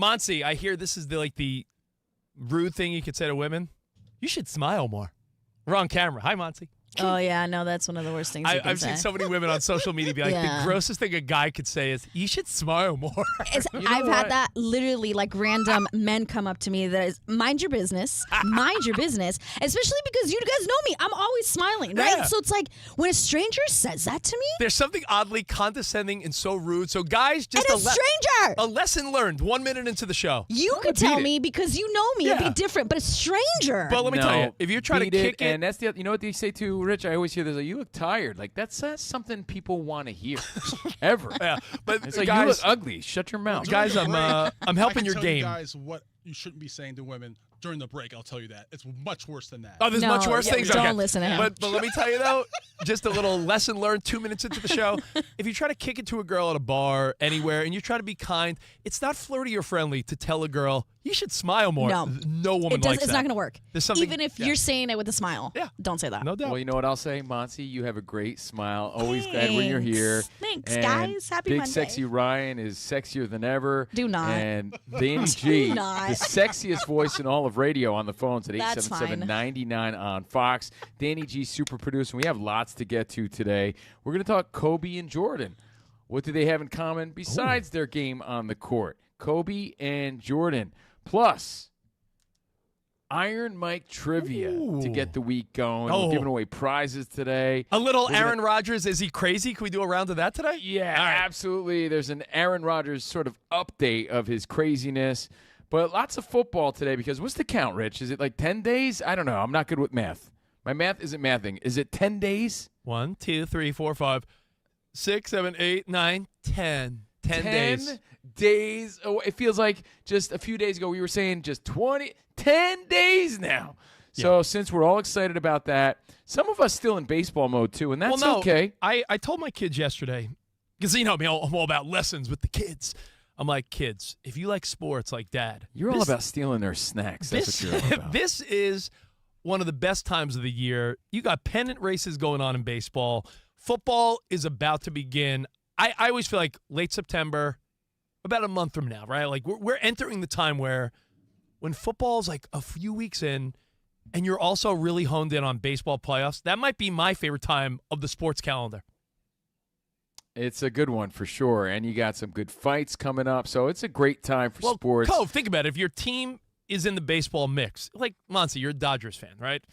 Monty, I hear this is the rude thing you could say to women. You should smile more. We're on camera. Hi, Monty. Oh, yeah, no, that's one of the worst things you can I've say. seen so many women on social media be like, the grossest thing a guy could say is, you should smile more. I've had that literally, like, random men come up to me that is, mind your business, especially because you guys know me. I'm always smiling, right? Yeah. So it's like, when a stranger says that to me. There's something oddly condescending and so rude. So, guys, just and a stranger. A lesson learned 1 minute into the show. You could tell me because you know me. It'd be different, but a stranger. But let me tell you, if you're trying to kick it. And that's you know what they say too, Rich? I always hear this, like, you look tired. Like, that's something people want to hear. Ever. Yeah. But it's like, guys, you look ugly. Shut your mouth. Guys, I'm helping your game. You guys what you shouldn't be saying to women during the break. I'll tell you that. It's much worse than that. Oh, there's much worse things? Don't listen to him. But let me tell you, though, just a little lesson learned 2 minutes into the show. If you try to kick it to a girl at a bar, anywhere, and you try to be kind, it's not flirty or friendly to tell a girl, you should smile more. No woman likes that. It's not going to work. There's something, even if you're saying it with a smile. Yeah. Don't say that. No doubt. Well, you know what I'll say, Monty? You have a great smile. Always glad when you're here. Thanks, and guys. Happy Big Monday. Sexy Ryan is sexier than ever. Do not. And Danny G, the not. sexiest voice in all of radio, on the phones at That's 877-99 on Fox. Danny G, super producer. We have lots to get to today. We're going to talk Kobe and Jordan. What do they have in common besides their game on the court? Kobe and Jordan. Plus, Iron Mike trivia to get the week going. We're giving away prizes today. A little Aaron Rodgers. Is he crazy? Can we do a round of that today? Yeah, absolutely. There's an Aaron Rodgers sort of update of his craziness. But lots of football today because what's the count, Rich? Is it like 10 days? I don't know. I'm not good with math. My math isn't mathing. Is it 10 days? 1, 2, 3, 4, 5, 6, 7, 8, 9, 10. 10 days. 10 days. Oh, it feels like just a few days ago we were saying just 10 days now. So since we're all excited about that, some of us still in baseball mode too, and that's okay. I told my kids yesterday, because you know me, I'm all about lessons with the kids. I'm like, kids, if you like sports like Dad. You're all about stealing their snacks. That's what you're all about. This is one of the best times of the year. You got pennant races going on in baseball. Football is about to begin. I always feel like late September, about a month from now, right? Like we're entering the time where when football's like a few weeks in and you're also really honed in on baseball playoffs, that might be my favorite time of the sports calendar. It's a good one for sure, and you got some good fights coming up, so it's a great time for sports. Cove, think about it. If your team is in the baseball mix, like Monty, you're a Dodgers fan, right?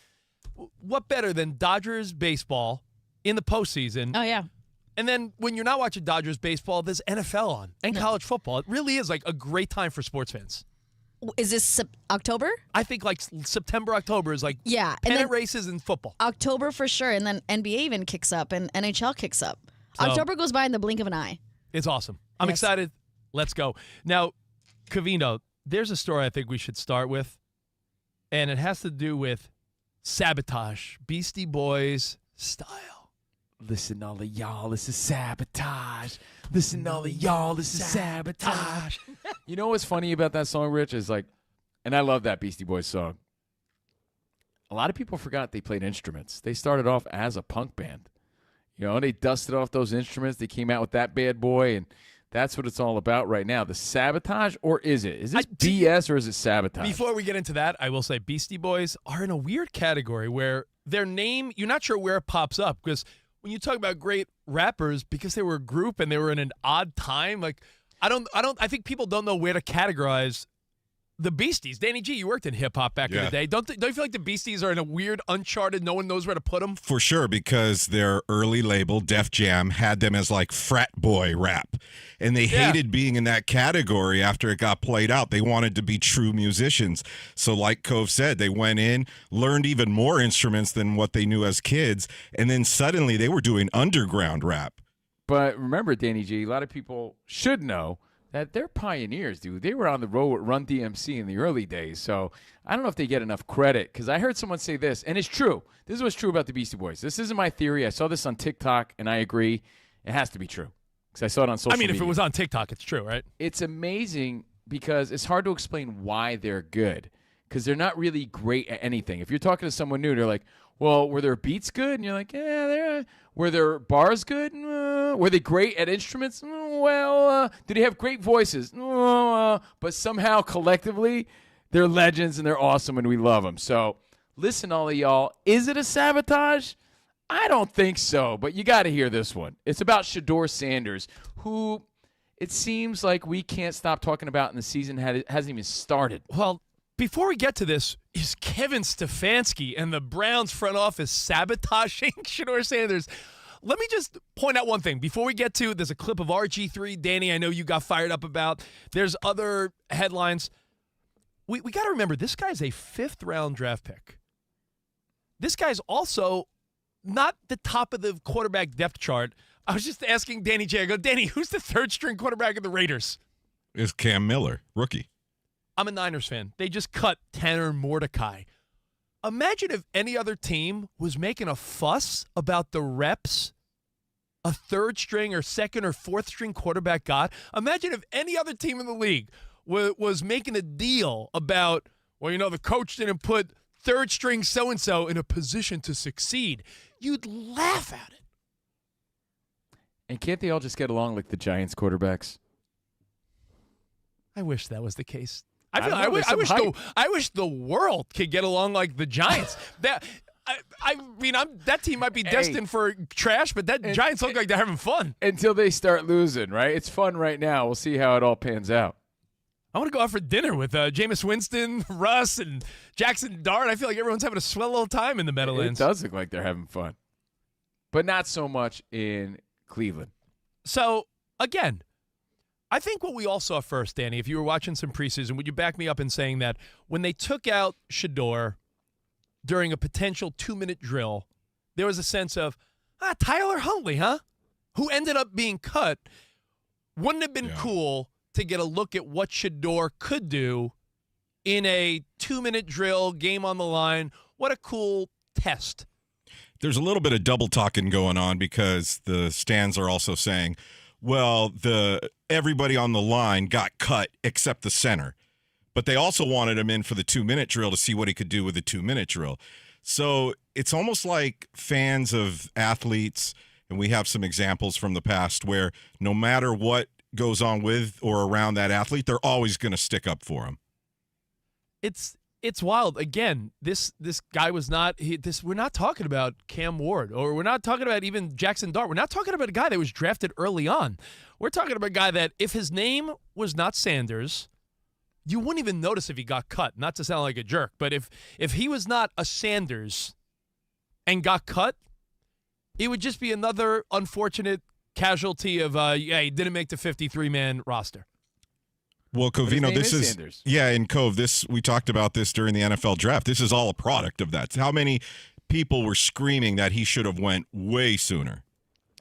What better than Dodgers baseball in the postseason? Oh, yeah. And then when you're not watching Dodgers baseball, there's NFL on and college football. It really is like a great time for sports fans. Is this October? I think like September, October is like pennant races in football. October for sure, and then NBA even kicks up and NHL kicks up. So, October goes by in the blink of an eye. It's awesome. I'm excited. Let's go. Now, Covino, there's a story I think we should start with, and it has to do with Sabotage, Beastie Boys style. Listen, all of y'all, this is Sabotage. Listen, all of y'all, this is Sabotage. You know what's funny about that song, Rich, is like, and I love that Beastie Boys song. A lot of people forgot they played instruments. They started off as a punk band. You know, they dusted off those instruments. They came out with that bad boy, and that's what it's all about right now. The Sabotage, or is it? Is this BS or is it Sabotage? Before we get into that, I will say Beastie Boys are in a weird category where their name, you're not sure where it pops up, because when you talk about great rappers, because they were a group and they were in an odd time, like I think people don't know where to categorize the Beasties. Danny G, you worked in hip-hop back in the day. Don't you feel like the Beasties are in a weird, uncharted, no one knows where to put them? For sure, because their early label, Def Jam, had them as like frat boy rap. And they hated being in that category after it got played out. They wanted to be true musicians. So like Cove said, they went in, learned even more instruments than what they knew as kids, and then suddenly they were doing underground rap. But remember, Danny G, a lot of people should know that they're pioneers, dude. They were on the road with Run DMC in the early days. So I don't know if they get enough credit, because I heard someone say this, and it's true. This is what's true about the Beastie Boys. This isn't my theory. I saw this on TikTok, and I agree. It has to be true, because I saw it on social media. If it was on TikTok, it's true, right? It's amazing because it's hard to explain why they're good, because they're not really great at anything. If you're talking to someone new, they're like, well, were their beats good? And you're like, yeah, Were their bars good? Were they great at instruments? Did they have great voices? But somehow, collectively, they're legends and they're awesome and we love them. So, listen, all of y'all, is it a sabotage? I don't think so, but you got to hear this one. It's about Shedeur Sanders, who it seems like we can't stop talking about, and the season hasn't even started. Well, before we get to this, is Kevin Stefanski and the Browns front office sabotaging Shedeur Sanders? Let me just point out one thing. Before we get to, there's a clip of RG3. Danny, I know you got fired up about. There's other headlines. We got to remember, this guy's a 5th-round draft pick. This guy's also not the top of the quarterback depth chart. I was just asking Danny J. I go, Danny, who's the 3rd-string quarterback of the Raiders? Is Cam Miller, rookie. I'm a Niners fan. They just cut Tanner Mordecai. Imagine if any other team was making a fuss about the reps a 3rd-string or 2nd or 4th-string quarterback got. Imagine if any other team in the league was making a deal about, well, the coach didn't put 3rd-string so-and-so in a position to succeed. You'd laugh at it. And can't they all just get along like the Giants quarterbacks? I wish that was the case. I wish the world could get along like the Giants. That team might be destined for trash, but Giants look like they're having fun until they start losing. Right? It's fun right now. We'll see how it all pans out. I want to go out for dinner with Jameis Winston, Russ, and Jackson Dart. I feel like everyone's having a swell little time in the Meadowlands. It does look like they're having fun, but not so much in Cleveland. So again, I think what we all saw first, Danny, if you were watching some preseason, would you back me up in saying that when they took out Shedeur during a potential 2-minute drill, there was a sense of, Tyler Huntley, huh? Who ended up being cut. Wouldn't it have been cool to get a look at what Shedeur could do in a 2-minute drill, game on the line? What a cool test. There's a little bit of double talking going on because the stands are also saying, well, everybody on the line got cut except the center. But they also wanted him in for the 2-minute drill to see what he could do with the 2-minute drill. So it's almost like fans of athletes, and we have some examples from the past where no matter what goes on with or around that athlete, they're always going to stick up for him. It's wild. Again, this guy was not we're not talking about Cam Ward, or we're not talking about even Jackson Dart. We're not talking about a guy that was drafted early on. We're talking about a guy that if his name was not Sanders, you wouldn't even notice if he got cut. Not to sound like a jerk, but if he was not a Sanders and got cut, it would just be another unfortunate casualty of he didn't make the 53-man roster. Well, Covino, this is Sanders. In Cove, we talked about this during the NFL draft. This is all a product of that. How many people were screaming that he should have went way sooner?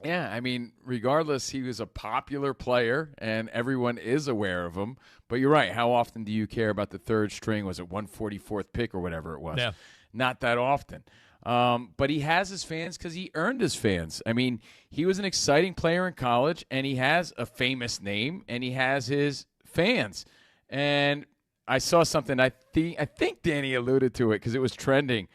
Yeah, I mean, regardless, he was a popular player, and everyone is aware of him. But you're right. How often do you care about the 3rd string? Was it 144th pick or whatever it was? Yeah. Not that often. But he has his fans because he earned his fans. I mean, he was an exciting player in college, and he has a famous name, and he has his fans. And I saw something, I think Danny alluded to it because it was trending.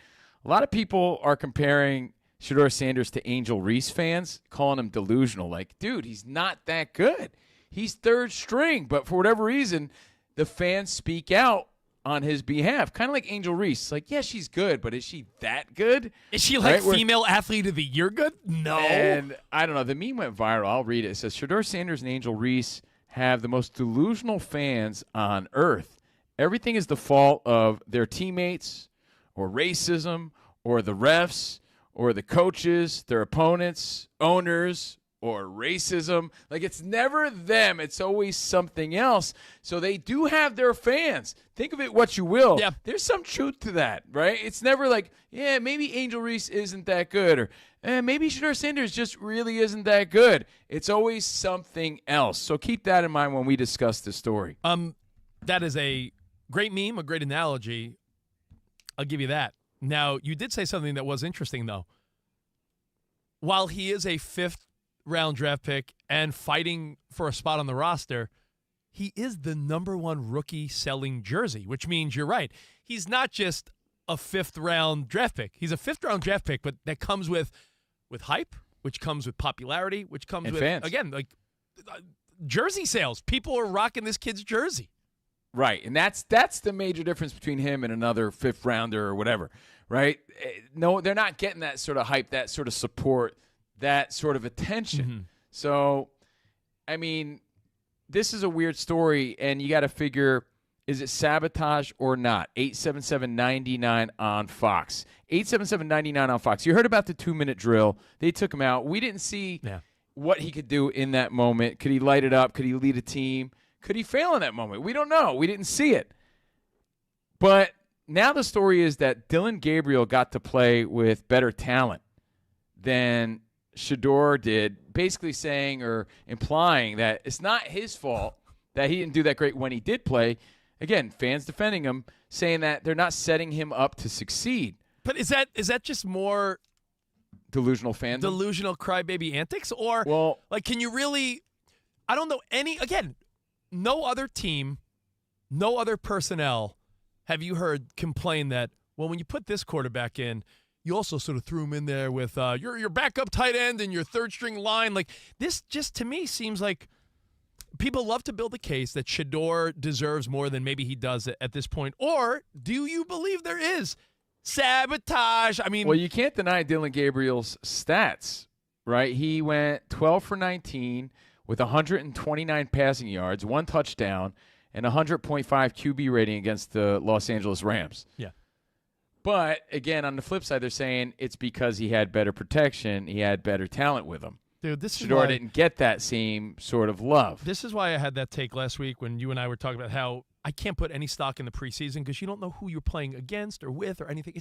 A lot of people are comparing Shedeur Sanders to Angel Reese fans, calling him delusional. Like, dude, he's not that good. He's 3rd string, but for whatever reason, the fans speak out on his behalf. Kind of like Angel Reese. Like, yeah, she's good, but is she that good? Is she like female athlete of the year good? No. And I don't know. The meme went viral. I'll read it. It says, Shedeur Sanders and Angel Reese have the most delusional fans on earth. Everything is the fault of their teammates or racism or the refs or the coaches, their opponents, owners, or racism. Like, it's never them. It's always something else. So they do have their fans. Think of it what you will. Yeah. There's some truth to that, right? It's never like, yeah, maybe Angel Reese isn't that good, or maybe Shedeur Sanders just really isn't that good. It's always something else. So keep that in mind when we discuss this story. That is a great meme, a great analogy. I'll give you that. Now, you did say something that was interesting, though. While he is a 5th-round draft pick and fighting for a spot on the roster, he is the #1 rookie selling jersey, which means you're right. He's not just a 5th-round draft pick. He's a 5th-round draft pick, but that comes with hype, which comes with popularity, which comes And with fans. again jersey sales. People are rocking this kid's jersey. Right, and that's the major difference between him and another fifth rounder or whatever, right? No, they're not getting that sort of hype, that sort of support, that sort of attention. Mm-hmm. So, I mean, this is a weird story, and you got to figure, is it sabotage or not? 877-99 on Fox. 877-99 on Fox. You heard about the 2-minute drill. They took him out. We didn't see what he could do in that moment. Could he light it up? Could he lead a team? Could he fail in that moment? We don't know. We didn't see it. But now the story is that Dylan Gabriel got to play with better talent than Shedeur did, basically saying or implying that it's not his fault that he didn't do that great when he did play. Again, fans defending him, saying that they're not setting him up to succeed. But is that just more Delusional fandom? delusional crybaby antics? Or, can you really – I don't know any – again – no other team, no other personnel have you heard complain that, well, when you put this quarterback in, you also sort of threw him in there with your backup tight end and your third-string line. Like, this just, to me, seems like people love to build a case that Shedeur deserves more than maybe he does at this point. Or do you believe there is sabotage? I mean – well, you can't deny Dylan Gabriel's stats, right? He went 12 for 19 with 129 passing yards, 1 touchdown, and 100.5 QB rating against the Los Angeles Rams. Yeah. But, again, on the flip side, they're saying it's because he had better protection, he had better talent with him. Dude, this is Shedeur why didn't get that same sort of love. This is why I had that take last week when you and I were talking about how I can't put any stock in the preseason because you don't know who you're playing against or with or anything.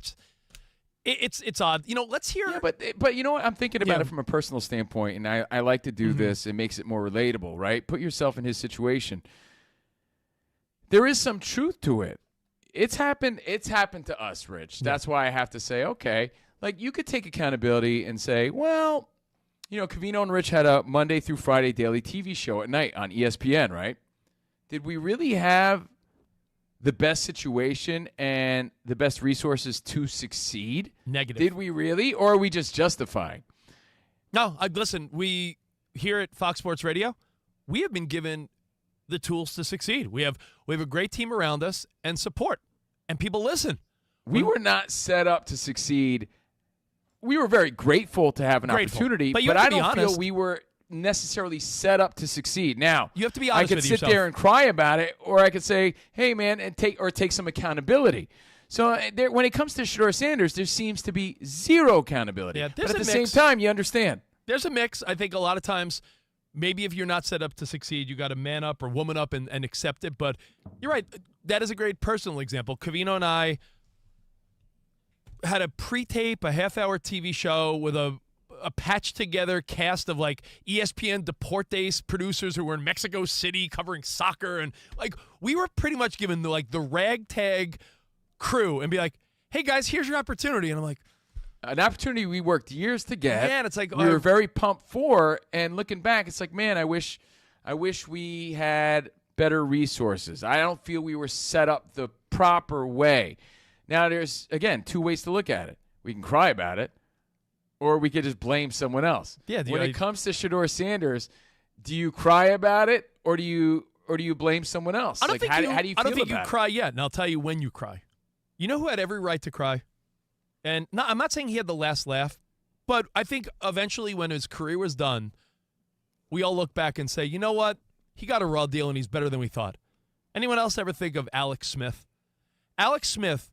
It's odd. You know, let's hear. Yeah, but you know what? I'm thinking about it from a personal standpoint, and I like to do this. It makes it more relatable, right? Put yourself in his situation. There is some truth to it. It's happened to us, Rich. That's why I have to say, okay, like you could take accountability and say, well, you know, Covino and Rich had a Monday through Friday daily TV show at night on ESPN, right? Did we really have the best situation and the best resources to succeed? Negative. Did we really, or are we just justifying? No, listen, we here at Fox Sports Radio, we have been given the tools to succeed. We have a great team around us and support, and people listen. We were not set up to succeed. We were very grateful to have an opportunity, but I don't feel we were necessarily set up to succeed. Now, you have to be honest with yourself. I could sit there and cry about it, or I could say, hey, man, and take some accountability. So when it comes to Shador Sanders, there seems to be zero accountability. Yeah, but at the same time, you understand. There's a mix. I think a lot of times, maybe if you're not set up to succeed, you got to man up or woman up and accept it. But you're right. That is a great personal example. Covino and I had a pre-tape, a half-hour TV show with a patched-together cast of, like, ESPN Deportes producers who were in Mexico City covering soccer. And, like, we were pretty much given, the ragtag crew and be like, hey, guys, here's your opportunity. And I'm like, an opportunity we worked years to get. Yeah, and it's like we were very pumped for, and looking back, it's like, man, I wish we had better resources. I don't feel we were set up the proper way. Now, there's, again, two ways to look at it. We can cry about it, or we could just blame someone else. Yeah. When it comes to Shedeur Sanders, do you cry about it, or do you blame someone else? How do you feel about it? I don't think you cry yet, and I'll tell you when you cry. You know who had every right to cry? And I'm not saying he had the last laugh, but I think eventually when his career was done, we all look back and say, you know what? He got a raw deal and he's better than we thought. Anyone else ever think of Alex Smith? Alex Smith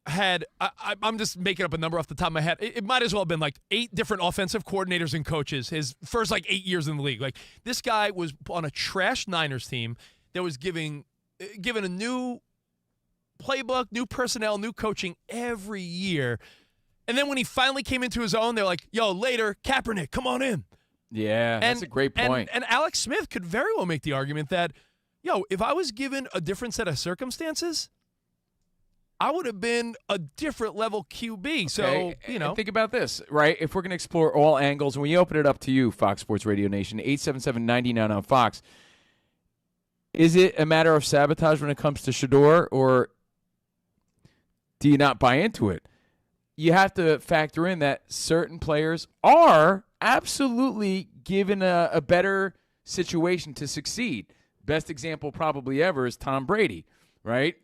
had, I'm just making up a number off the top of my head. It might as well have been like 8 different offensive coordinators and coaches his first 8 years in the league. Like, this guy was on a trash Niners team that was given a new playbook, new personnel, new coaching every year. And then when he finally came into his own, they're like, yo, later, Kaepernick, come on in. Yeah, that's a great point. And Alex Smith could very well make the argument that, yo, if I was given a different set of circumstances, I would have been a different level QB. So, you know. And think about this, right? If we're going to explore all angles, and we open it up to you, Fox Sports Radio Nation, 877-99 on Fox, is it a matter of sabotage when it comes to Shedeur, or do you not buy into it? you have to factor in that certain players are absolutely given a better situation to succeed. Best example probably ever is Tom Brady, right?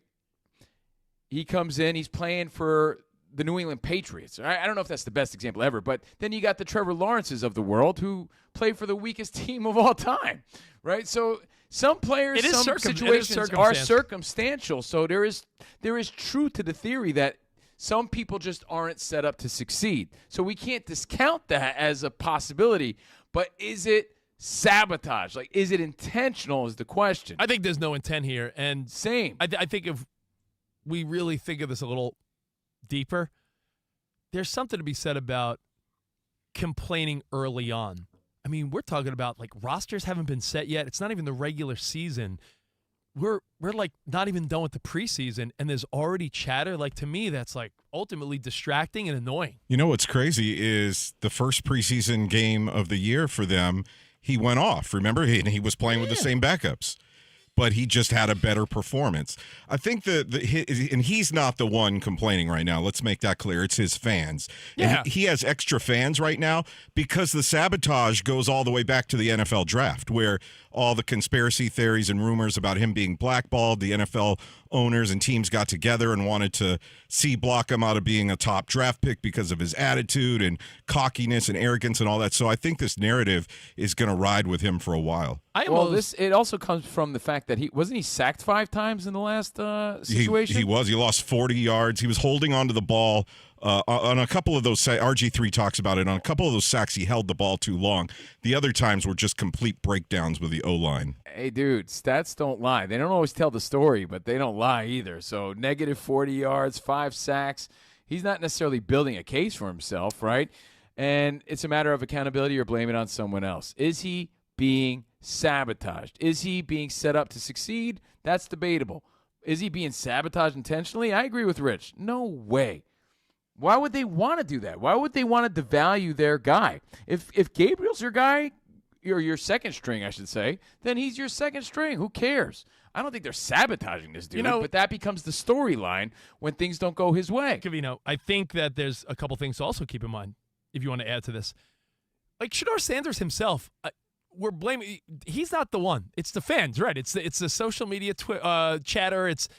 He comes in, he's playing for the New England Patriots. I don't know if that's the best example ever, but then you got the Trevor Lawrences of the world who play for the weakest team of all time, right? So some players, some situations are circumstantial. So there is truth to the theory that some people just aren't set up to succeed. So we can't discount that as a possibility. But is it sabotage? Like, is it intentional is the question. I think there's no intent here. And same. I think if we really think of this a little deeper, there's something to be said about complaining early on. I mean, we're talking about like rosters haven't been set yet. It's not even the regular season. We're like not even done with the preseason, and there's already chatter. Like, to me, that's like ultimately distracting and annoying. You know what's crazy is the first preseason game of the year for them, he went off. Remember, he was playing with the same backups, but he just had a better performance. I think and he's not the one complaining right now. Let's make that clear. It's his fans. Yeah. And he has extra fans right now because the sabotage goes all the way back to the NFL draft, where all the conspiracy theories and rumors about him being blackballed, the NFL owners and teams got together and wanted to block him out of being a top draft pick because of his attitude and cockiness and arrogance and all that. So I think this narrative is going to ride with him for a while. It also comes from the fact that he wasn't sacked 5 times in the last situation. He was. He lost 40 yards. He was holding onto the ball. On a couple of those, RG3 talks about it, on a couple of those sacks, he held the ball too long. The other times were just complete breakdowns with the O-line. Hey, dude, stats don't lie. They don't always tell the story, but they don't lie either. So negative 40 yards, 5 sacks. He's not necessarily building a case for himself, right? And it's a matter of accountability or blame it on someone else. Is he being sabotaged? Is he being set up to succeed? That's debatable. Is he being sabotaged intentionally? I agree with Rich. No way. Why would they want to do that? Why would they want to devalue their guy? If Gabriel's your guy, or your second string, I should say, then he's your second string. Who cares? I don't think they're sabotaging this dude, but that becomes the storyline when things don't go his way. Covino, I think that there's a couple things to also keep in mind if you want to add to this. Like Shedeur Sanders himself, we're blaming. He's not the one. It's the fans, right? It's the social media chatter. It's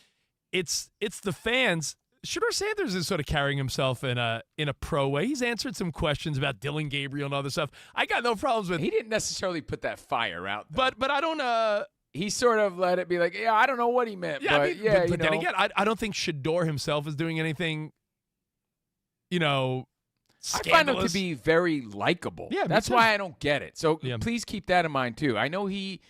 the fans. Shedeur Sanders is sort of carrying himself in a pro way. He's answered some questions about Dylan Gabriel and other stuff. I got no problems with. He didn't necessarily put that fire out, though. but I don't. He sort of let it be like, yeah, I don't know what he meant. Yeah, but then again, I don't think Shedeur himself is doing anything. Scandalous. I find him to be very likable. Yeah, that's why I don't get it. So Yeah. please keep that in mind too. I know he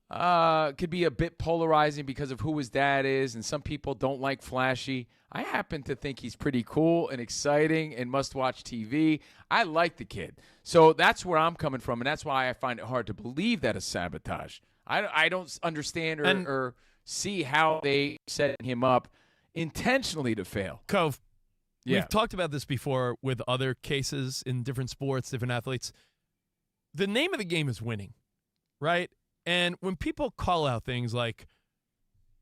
could be a bit polarizing because of who his dad is, and some people don't like flashy. I happen to think he's pretty cool and exciting and must-watch TV. I like the kid. So that's where I'm coming from, and that's why I find it hard to believe that is sabotage. I don't understand or see how they set him up intentionally to fail. Cove, Yeah. we've talked about this before with other cases in different sports, different athletes. The name of the game is winning, right? And when people call out things like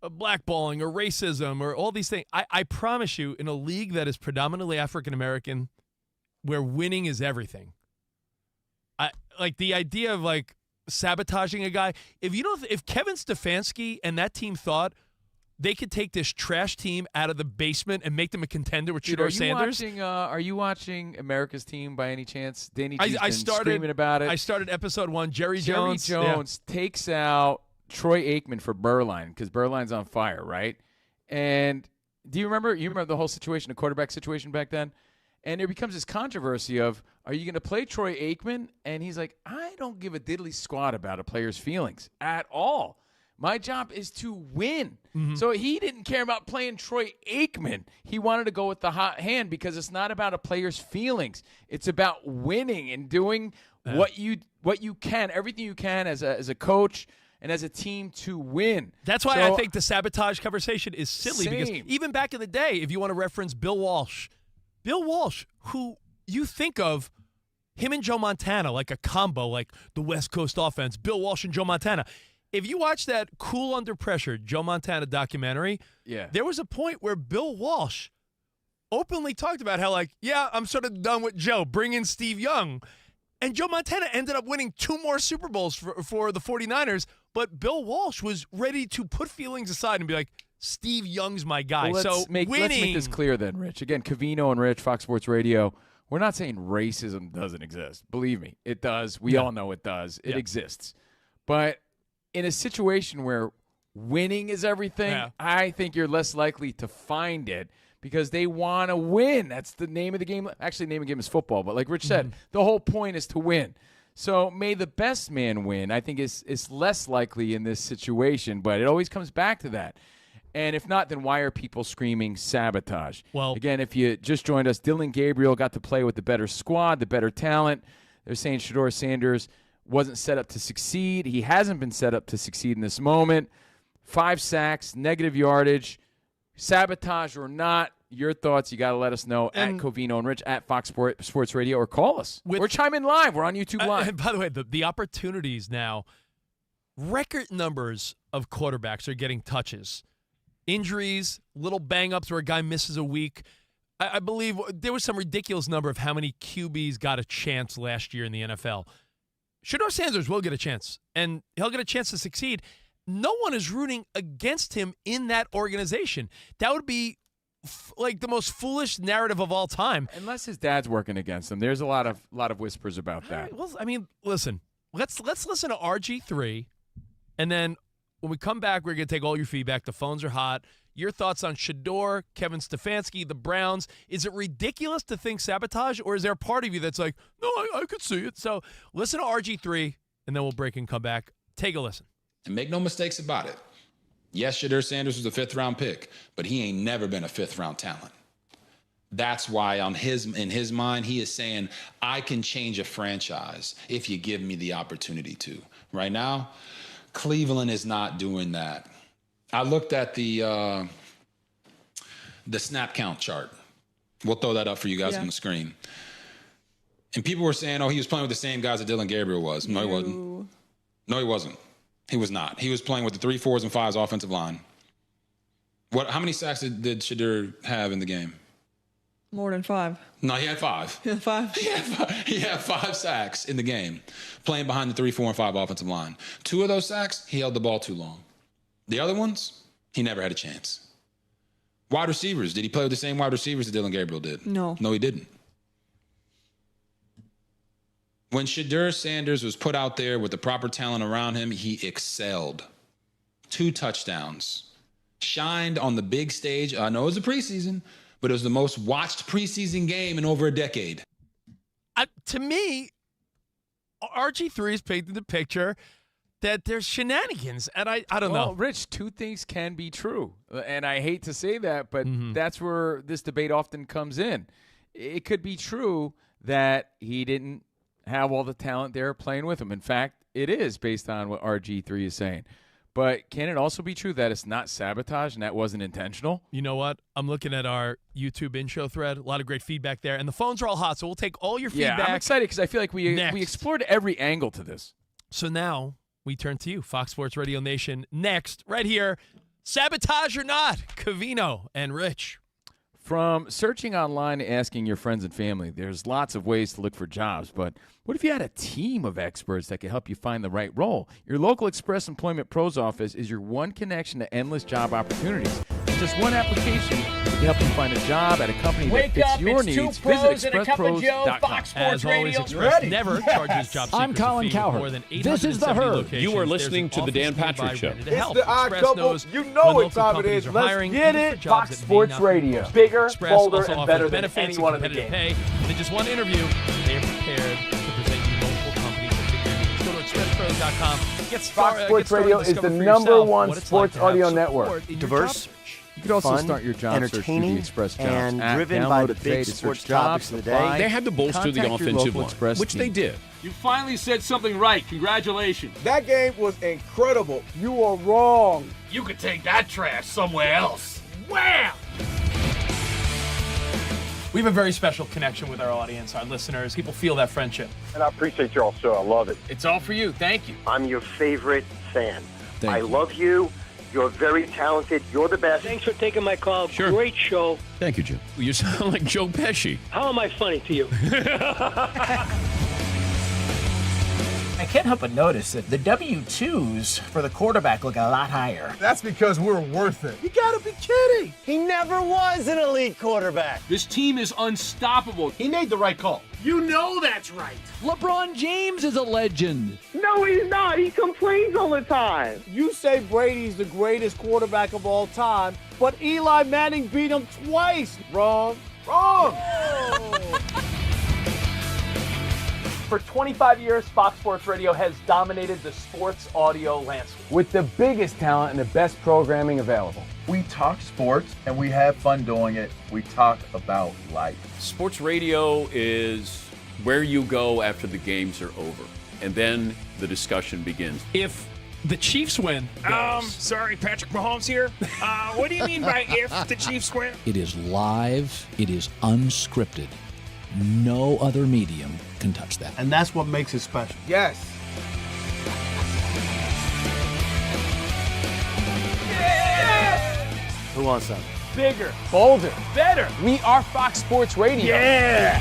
blackballing or racism or all these things, I promise you, in a league that is predominantly African-American, where winning is everything, like the idea of like sabotaging a guy, if Kevin Stefanski and that team thought they could take this trash team out of the basement and make them a contender with Shedeur Sanders. Are you watching America's Team by any chance? Danny G's I been started screaming about it. I started episode 1. Jerry Jones Takes out Troy Aikman for Berline because Berline's on fire, right? And do you remember? You remember the whole situation, the quarterback situation back then? And there becomes this controversy of, are you going to play Troy Aikman? And he's like, I don't give a diddly squat about a player's feelings at all. My job is to win. Mm-hmm. So he didn't care about playing Troy Aikman. He wanted to go with the hot hand because it's not about a player's feelings. It's about winning and doing what you can, everything you can as a coach and as a team to win. That's why I think the sabotage conversation is silly. Because even back in the day, if you want to reference Bill Walsh, who you think of him and Joe Montana like a combo, like the West Coast offense, Bill Walsh and Joe Montana. If you watch that Cool Under Pressure Joe Montana documentary, there was a point where Bill Walsh openly talked about how, like, yeah, I'm sort of done with Joe. Bring in Steve Young. And Joe Montana ended up winning 2 more Super Bowls for the 49ers, but Bill Walsh was ready to put feelings aside and be like, Steve Young's my guy. Well, let's make this clear then, Rich. Again, Covino and Rich, Fox Sports Radio, we're not saying racism doesn't exist. Believe me, it does. We all know it does. It exists. But in a situation where winning is everything, I think you're less likely to find it because they want to win. That's the name of the game. Actually, the name of the game is football. But like Rich said, the whole point is to win. So may the best man win. I think it's less likely in this situation, but it always comes back to that. And if not, then why are people screaming sabotage? Well, again, if you just joined us, Dylan Gabriel got to play with the better squad, the better talent. They're saying Shedeur Sanders wasn't set up to succeed. He hasn't been set up to succeed in this moment. 5 sacks, negative yardage, sabotage or not. Your thoughts, you got to let us know at Covino and Rich, at Fox Sports Radio, or call us. Or chime in live. We're on YouTube Live. And by the way, the opportunities now, record numbers of quarterbacks are getting touches. Injuries, little bang-ups where a guy misses a week. I believe there was some ridiculous number of how many QBs got a chance last year in the NFL. Shador Sanders will get a chance, and he'll get a chance to succeed. No one is rooting against him in that organization. That would be like the most foolish narrative of all time. Unless his dad's working against him. There's a lot of whispers about that. Right, well, I mean, listen. Let's listen to RG3, and then when we come back, we're going to take all your feedback. The phones are hot. Your thoughts on Shedeur, Kevin Stefanski, the Browns. Is it ridiculous to think sabotage, or is there a part of you that's like, no, I could see it? So listen to RG3, and then we'll break and come back. Take a listen. And make no mistakes about it. Yes, Shedeur Sanders was a 5th-round pick, but he ain't never been a 5th-round talent. That's why in his mind, he is saying, I can change a franchise if you give me the opportunity to. Right now, Cleveland is not doing that. I looked at the snap count chart. We'll throw that up for you guys on the screen. And people were saying, oh, he was playing with the same guys that Dylan Gabriel was. No, he wasn't. No, he wasn't. He was not. He was playing with the 3, 4s, and 5s offensive line. How many sacks did Shedeur have in the game? More than 5. No, he had 5. He had 5? He had 5 sacks in the game, playing behind the 3, 4, and 5 offensive line. 2 of those sacks, he held the ball too long. The other ones, he never had a chance. Wide receivers, did he play with the same wide receivers that Dylan Gabriel did? No. No, he didn't. When Shedeur Sanders was put out there with the proper talent around him, he excelled. 2 touchdowns. Shined on the big stage. I know it was a preseason, but it was the most watched preseason game in over a decade. To me, RG3 is painting the picture that there's shenanigans, and I don't know. Rich, 2 things can be true, and I hate to say that, but that's where this debate often comes in. It could be true that he didn't have all the talent there playing with him. In fact, it is based on what RG3 is saying. But can it also be true that it's not sabotage and that wasn't intentional? You know what? I'm looking at our YouTube intro thread. A lot of great feedback there. And the phones are all hot, so we'll take all your feedback. Yeah, I'm excited because I feel like we explored every angle to this. So now we turn to you, Fox Sports Radio Nation. Next, right here, sabotage or not, Covino and Rich. From searching online and asking your friends and family, there's lots of ways to look for jobs, but what if you had a team of experts that could help you find the right role? Your local Express Employment Pros office is your one connection to endless job opportunities. With just one application, we can help you find a job at a company that fits your needs. Visit expresspros.com. As always, Express never charges job seekers I'm Colin Cowherd. more than 870 This is The Herd. locations. You are listening There's to an the Dan office Patrick nearby Show. ready to It's help. the odd Express couple. knows You when know what local time it companies is. are Let's hiring, get even it. for jobs Fox that may Sports not be Radio. posted. Bigger, Express bolder, also and offers better than benefits anyone in and the competitive game. pay. Within just one interview, they are prepared to present you multiple companies that fit your needs. Go to expresspros.com. Fox Sports Radio is the #1 sports audio network. Diverse, You could also fun, start your job search through the entertaining, Express Jobs and app. driven by Download the it today big to sports search jobs, topics of the apply. day. They had to bolster Contact the your offensive local line, Express which they team. did. You finally said something right. Congratulations. That game was incredible. You are wrong. You could take that trash somewhere else. Wham! We have a very special connection with our audience, our listeners. People feel that friendship. And I appreciate y'all, so I love it. It's all for you. Thank you. I'm your favorite fan. Thank I you. love you, You're very talented. You're the best. Thanks for taking my call. Sure. Great show. Thank you, Jim. You sound like Joe Pesci. How am I funny to you? I can't help but notice that the W-2s for the quarterback look a lot higher. That's because we're worth it. You gotta be kidding. He never was an elite quarterback. This team is unstoppable. He made the right call. You know that's right. LeBron James is a legend. No, he's not. He complains all the time. You say Brady's the greatest quarterback of all time, but Eli Manning beat him twice. Wrong. Wrong. For 25 years, Fox Sports Radio has dominated the sports audio landscape. With the biggest talent and the best programming available. We talk sports and we have fun doing it. We talk about life. Sports radio is where you go after the games are over, and then the discussion begins. If the Chiefs win, Sorry, Patrick Mahomes here. What do you mean by if the Chiefs win? It is live. It is unscripted. No other medium can touch that. And that's what makes it special. Yes. Who wants some? Bigger. Bolder. Better. We are Fox Sports Radio. Yeah.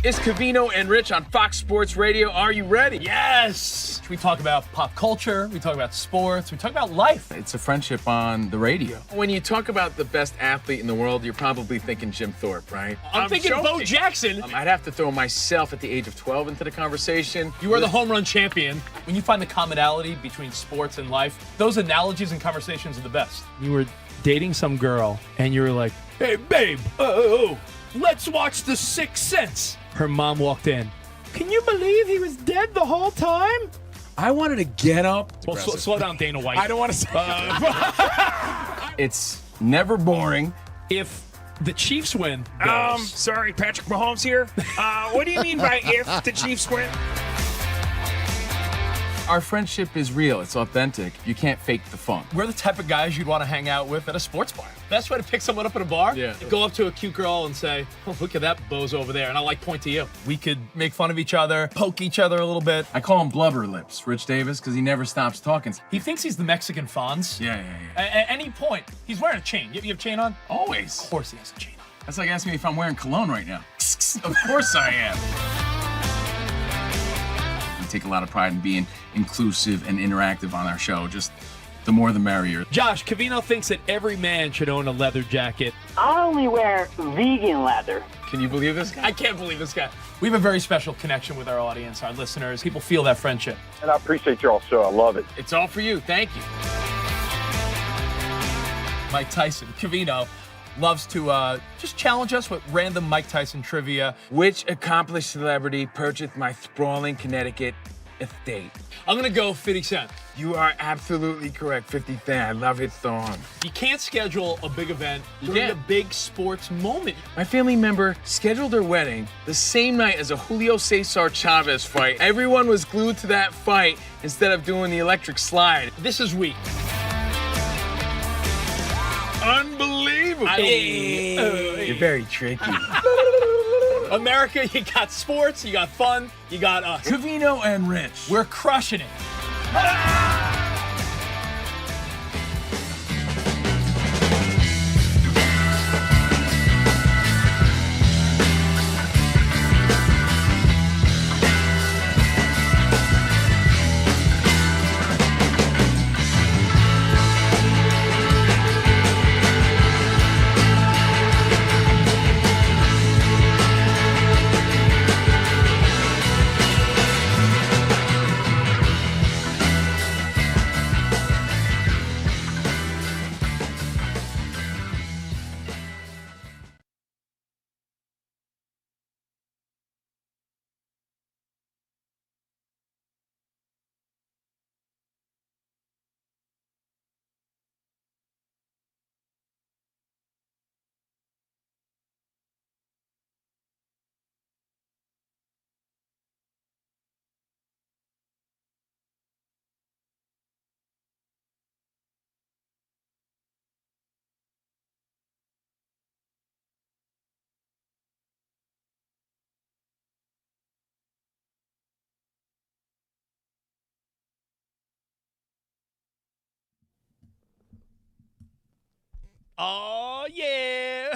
It's Covino and Rich on Fox Sports Radio. Are you ready? yes, we talk about pop culture, we talk about sports, we talk about life. It's a friendship on the radio. When you talk about the best athlete in the world, you're probably thinking Jim Thorpe, right? I'm thinking Bo joking. Jackson. I'd have to throw myself at the age of 12 into the conversation. You are the home run champion. When you find the commonality between sports and life, those analogies and conversations are the best. You were dating some girl, and you were like, "Hey, babe, let's watch The Sixth Sense." Her mom walked in. Can you believe he was dead the whole time? I wanted to get up. Well, slow down, Dana White. I don't want to say It's never boring. If the Chiefs win, Sorry, Patrick Mahomes here. What do you mean by if the Chiefs win? Our friendship is real. It's authentic. You can't fake the fun. we're the type of guys you'd want to hang out with at a sports bar. Best way to pick someone up at a bar? Yeah. Go up to a cute girl and say, "Oh, look at that bozo over there," and I'll point to you. We could make fun of each other, poke each other a little bit. I call him Blubber Lips, Rich Davis, because he never stops talking. He thinks he's the Mexican Fonz. Yeah. At any point, he's wearing a chain. You have a chain on? Always. Of course he has a chain on. That's like asking me if I'm wearing cologne right now. Of course I am. We take a lot of pride in being inclusive and interactive on our show. Just the more the merrier. Josh, Covino thinks that every man should own a leather jacket. I only wear vegan leather. Can you believe this guy? I can't believe this guy. We have a very special connection with our audience, our listeners. People feel that friendship. And I appreciate y'all show. I love it. It's all for you. Thank you. Mike Tyson, Covino, loves to just challenge us with random Mike Tyson trivia. Which accomplished celebrity purchased my sprawling Connecticut estate? I'm going to go 50 Cent. You are absolutely correct. 50 Cent. I love his song. You can't schedule a big event during can't. a big sports moment. My family member scheduled their wedding the same night as a Julio Cesar Chavez fight. Everyone was glued to that fight instead of doing the electric slide. This is weak. Unbelievable. You're very tricky. America, you got sports, you got fun, you got us. Covino and Rich. We're crushing it. Oh, yeah.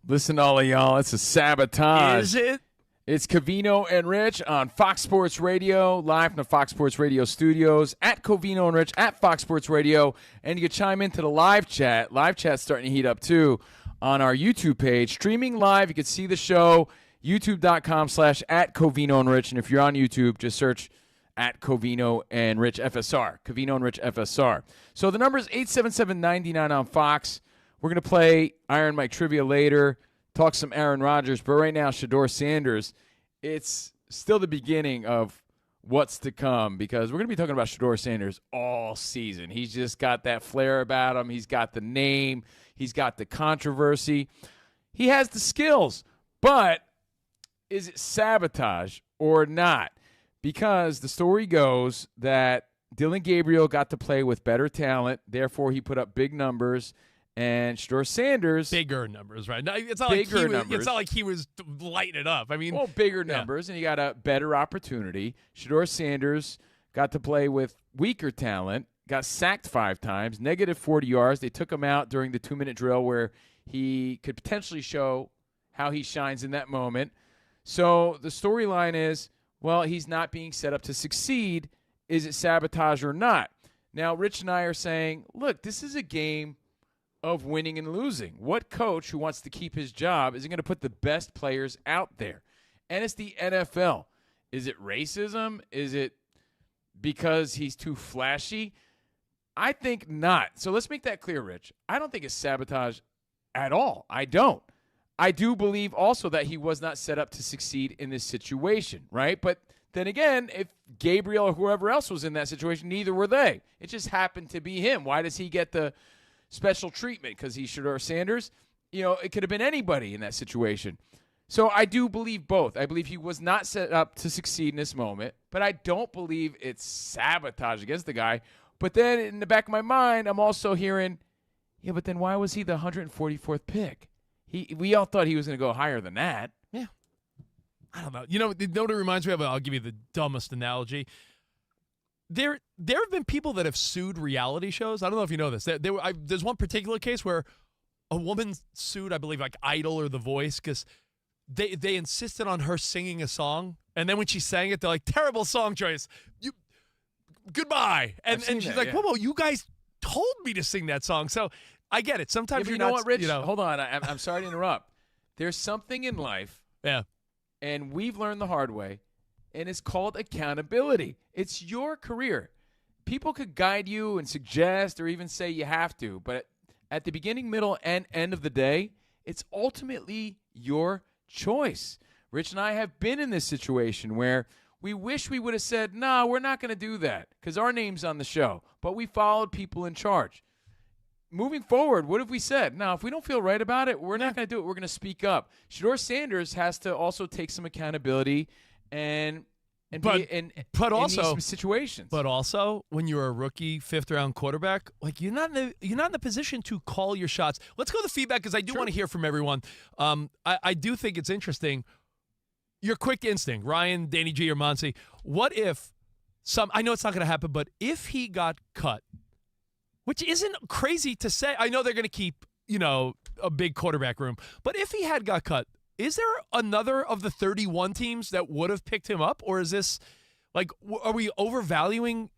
Listen to all of y'all. It's a sabotage. Is it? It's Covino and Rich on Fox Sports Radio, live from the Fox Sports Radio studios, at Covino and Rich, at Fox Sports Radio. And you can chime into the live chat. Live chat's starting to heat up, too, on our YouTube page. Streaming live, you can see the show, youtube.com/at Covino and Rich. And if you're on YouTube, just search at Covino and Rich FSR. Covino and Rich FSR. So the number is 877-99 on Fox. We're going to play Iron Mike Trivia later. Talk some Aaron Rodgers, but right now, Shedeur Sanders, it's still the beginning of what's to come because we're going to be talking about Shedeur Sanders all season. He's just got that flair about him. He's got the name. He's got the controversy. He has the skills, but is it sabotage or not? Because the story goes that Dylan Gabriel got to play with better talent, therefore he put up big numbers. And Shedeur Sanders, bigger numbers, right? No, it's not bigger like numbers. It's not like he was lighting it up. I mean, well, bigger numbers, and he got a better opportunity. Shedeur Sanders got to play with weaker talent, got sacked 5 times, negative 40 yards. They took him out during the 2-minute drill where he could potentially show how he shines in that moment. So the storyline is, well, he's not being set up to succeed. Is it sabotage or not? Now, Rich and I are saying, look, this is a game of winning and losing. What coach who wants to keep his job isn't going to put the best players out there? And it's the NFL. Is it racism? Is it because he's too flashy? I think not. So let's make that clear, Rich. I don't think it's sabotage at all. I don't. I do believe also that he was not set up to succeed in this situation, right? But then again, if Gabriel or whoever else was in that situation, neither were they. It just happened to be him. Why does he get the special treatment? Because he's Shedeur Sanders? You know, it could have been anybody in that situation. So I do believe both. I believe he was not set up to succeed in this moment, but I don't believe it's sabotage against the guy. But then in the back of my mind, I'm also hearing, yeah, but then why was he the 144th pick? We all thought he was going to go higher than that. Yeah. I don't know. You know what it reminds me of? I'll give you the dumbest analogy. There have been people that have sued reality shows. I don't know if you know this. There's one particular case where a woman sued, I believe, like Idol or The Voice because they insisted on her singing a song, and then when she sang it, they're like, terrible song choice. Goodbye. And she's like, well, you guys told me to sing that song. So I get it. Sometimes you know what, Rich? Hold on. I'm sorry to interrupt. There's something in life, and we've learned the hard way, and it's called accountability. It's your career. People could guide you and suggest or even say you have to, but at the beginning, middle, and end of the day, it's ultimately your choice. Rich and I have been in this situation where we wish we would have said, no, we're not going to do that because our name's on the show, but we followed people in charge. Moving forward, what have we said? Now, if we don't feel right about it, we're not going to do it. We're going to speak up. Shedeur Sanders has to also take some accountability and be in these situations. But also, when you're a rookie 5th-round quarterback, like you're not in the position to call your shots. Let's go to feedback because I do want to hear from everyone. I do think it's interesting. Your quick instinct, Ryan, Danny G, or Monty. What if I know it's not going to happen, but if he got cut, which isn't crazy to say. I know they're going to keep, a big quarterback room. But if he had got cut, is there another of the 31 teams that would have picked him up? Or is this, are we overvaluing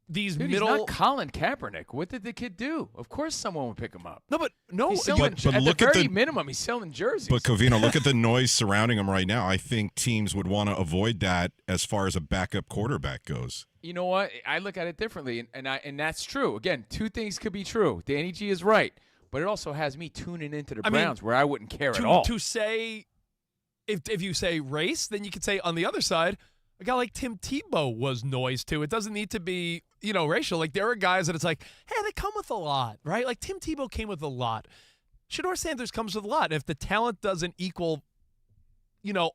these middle? He's not Colin Kaepernick. What did the kid do? Of course someone would pick him up. No. He's selling, but at look the at very minimum, he's selling jerseys. But, Covino, look at the noise surrounding him right now. I think teams would want to avoid that as far as a backup quarterback goes. You know what? I look at it differently, and that's true. Again, two things could be true. Danny G is right, but it also has me tuning into the Browns where I wouldn't care at all. To say, if you say race, then you could say on the other side, a guy like Tim Tebow was noise too. It doesn't need to be, racial. Like there are guys that it's like, hey, they come with a lot, right? Like Tim Tebow came with a lot. Shedeur Sanders comes with a lot. And if the talent doesn't equal,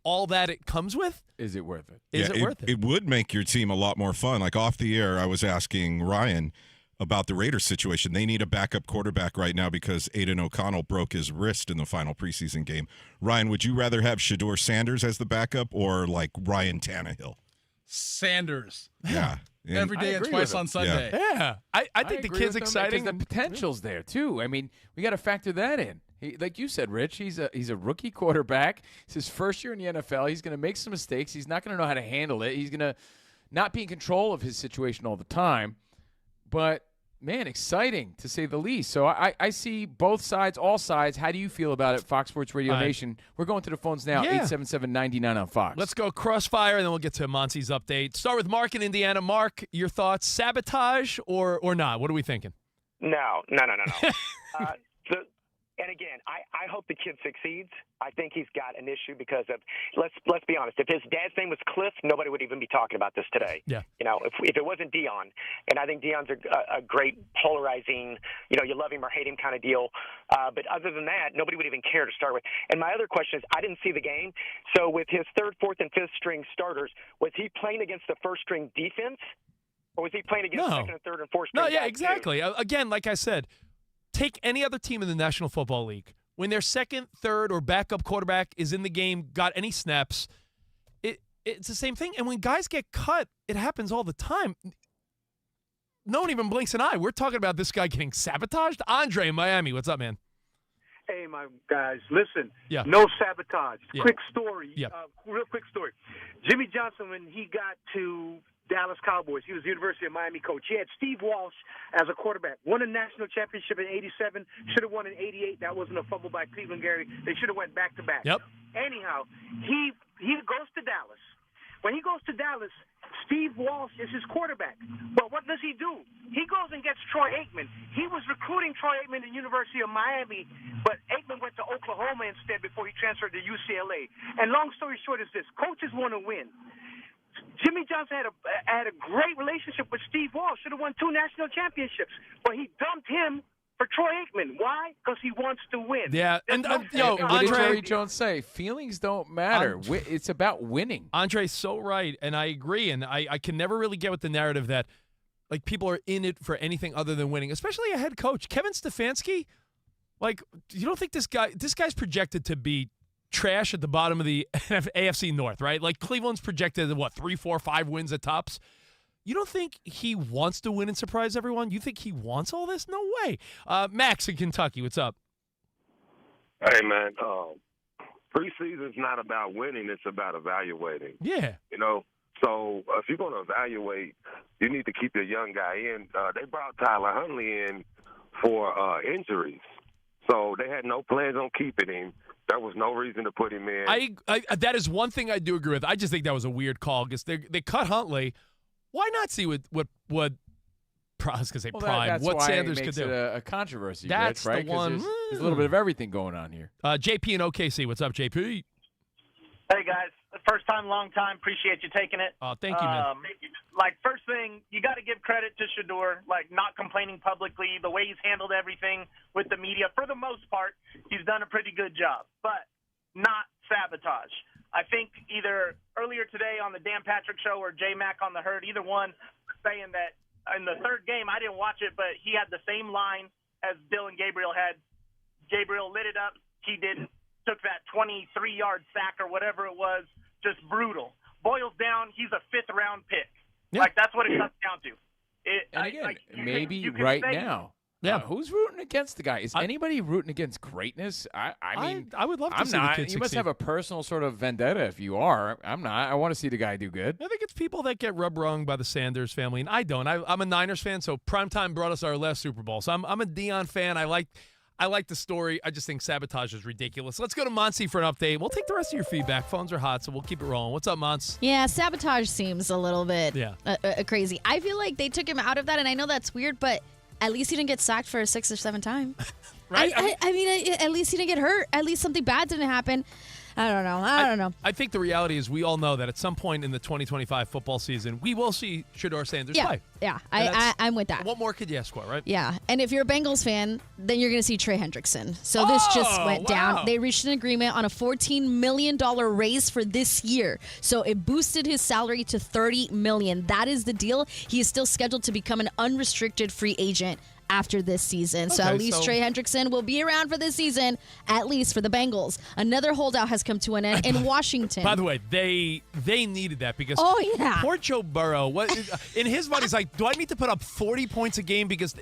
all that it comes with, is it worth it? Is it worth it? It would make your team a lot more fun. Like off the air, I was asking Ryan about the Raiders situation. They need a backup quarterback right now because Aiden O'Connell broke his wrist in the final preseason game. Ryan, would you rather have Shedeur Sanders as the backup or like Ryan Tannehill? Sanders. Yeah. Every day and twice on Sunday. Yeah. I think the kid's exciting. The potential's there, too. I mean, we got to factor that in. Like you said, Rich, he's a rookie quarterback. It's his first year in the NFL. He's going to make some mistakes. He's not going to know how to handle it. He's going to not be in control of his situation all the time. But, man, exciting to say the least. So I see both sides, all sides. How do you feel about it, Fox Sports Radio Nation? We're going to the phones now, 877-99 on Fox. Let's go crossfire, and then we'll get to Monsi's update. Start with Mark in Indiana. Mark, your thoughts, sabotage or not? What are we thinking? No. And again, I hope the kid succeeds. I think he's got an issue because of let's be honest. If his dad's name was Cliff, nobody would even be talking about this today. Yeah. If it wasn't Dion, and I think Dion's a great polarizing, you love him or hate him kind of deal. But other than that, nobody would even care to start with. And my other question is, I didn't see the game. So with his third, fourth, and fifth string starters, was he playing against the first string defense, or was he playing against second and third and fourth string? No, yeah, exactly. Again, like I said. Take any other team in the National Football League. When their second, third, or backup quarterback is in the game, got any snaps, it's the same thing. And when guys get cut, it happens all the time. No one even blinks an eye. We're talking about this guy getting sabotaged. Andre in Miami, what's up, man? Hey, my guys, listen. Yeah. No sabotage. Yeah. Quick story. Yeah. Real quick story. Jimmy Johnson, when he got to Dallas Cowboys, he was the University of Miami coach. He had Steve Walsh as a quarterback. Won a national championship in '87. Should have won in '88. That wasn't a fumble by Cleveland Gary. They should have went back to back. Yep. Anyhow, he goes to Dallas. When he goes to Dallas, Steve Walsh is his quarterback. But what does he do? He goes and gets Troy Aikman. He was recruiting Troy Aikman at the University of Miami, but Aikman went to Oklahoma instead before he transferred to UCLA. And long story short is this: coaches want to win. Jimmy Johnson had a great relationship with Steve Walsh. Should have won 2 national championships, but he dumped him for Troy Aikman. Why? Because he wants to win. Yeah, and what did Jerry Jones say? Feelings don't matter. It's about winning. Andre's so right, and I agree. And I can never really get with the narrative that like people are in it for anything other than winning, especially a head coach. Kevin Stefanski, like, you don't think this guy's projected to be trash at the bottom of the AFC North, right? Like Cleveland's projected at 3, 4, 5 wins at tops. You don't think he wants to win and surprise everyone? You think he wants all this? No way. Max in Kentucky, what's up? Hey, man. Preseason's not about winning. It's about evaluating. Yeah. So if you're going to evaluate, you need to keep your young guy in. They brought Tyler Huntley in for injuries. So they had no plans on keeping him. There was no reason to put him in. That is one thing I do agree with. I just think that was a weird call because they cut Huntley. Why not see what I was going to say prime, what Sanders could do? That's why it makes it a controversy, That's Rich, right? the one. There's a little bit of everything going on here. JP in OKC. What's up, JP? Hey, guys. First time, long time. Appreciate you taking it. Oh, thank you, man. First thing, you got to give credit to Shedeur, not complaining publicly, the way he's handled everything with the media. For the most part, he's done a pretty good job, but not sabotage. I think either earlier today on the Dan Patrick Show or J-Mac on the Herd, either one saying that in the third game, I didn't watch it, but he had the same line as Dylan Gabriel had. Gabriel lit it up. He didn't. Took that 23-yard sack or whatever it was. Just brutal. Boils down, he's a 5th-round pick. Yeah. That's what it comes down to. And again, maybe you can right say, now. Yeah. Who's rooting against the guy? Is anybody rooting against greatness? I mean, I would love to I'm see not. the kid You must succeed. have a personal sort of vendetta if you are. I'm not. I want to see the guy do good. I think it's people that get rubbed wrong by the Sanders family, and I don't. I'm a Niners fan, so Primetime brought us our last Super Bowl. So I'm a Dion fan. I like the story. I just think sabotage is ridiculous. Let's go to Monsi for an update. We'll take the rest of your feedback. Phones are hot, so we'll keep it rolling. What's up, Mons? Yeah, sabotage seems a little bit Yeah. crazy. I feel like they took him out of that, and I know that's weird, but at least he didn't get sacked for a 6th or 7th time. Right? I mean, at least he didn't get hurt. At least something bad didn't happen. I don't know. I think the reality is we all know that at some point in the 2025 football season, we will see Shador Sanders play. Yeah, And I'm with that. What more could you ask for, right? Yeah, and if you're a Bengals fan, then you're going to see Trey Hendrickson. So this just went down. They reached an agreement on a $14 million raise for this year. So it boosted his salary to $30 million. That is the deal. He is still scheduled to become an unrestricted free agent after this season. So at least Trey Hendrickson will be around for this season, at least for the Bengals. Another holdout has come to an end in Washington. By the way, they needed that because poor Joe Burrow, in his mind, he's like, do I need to put up 40 points a game? Because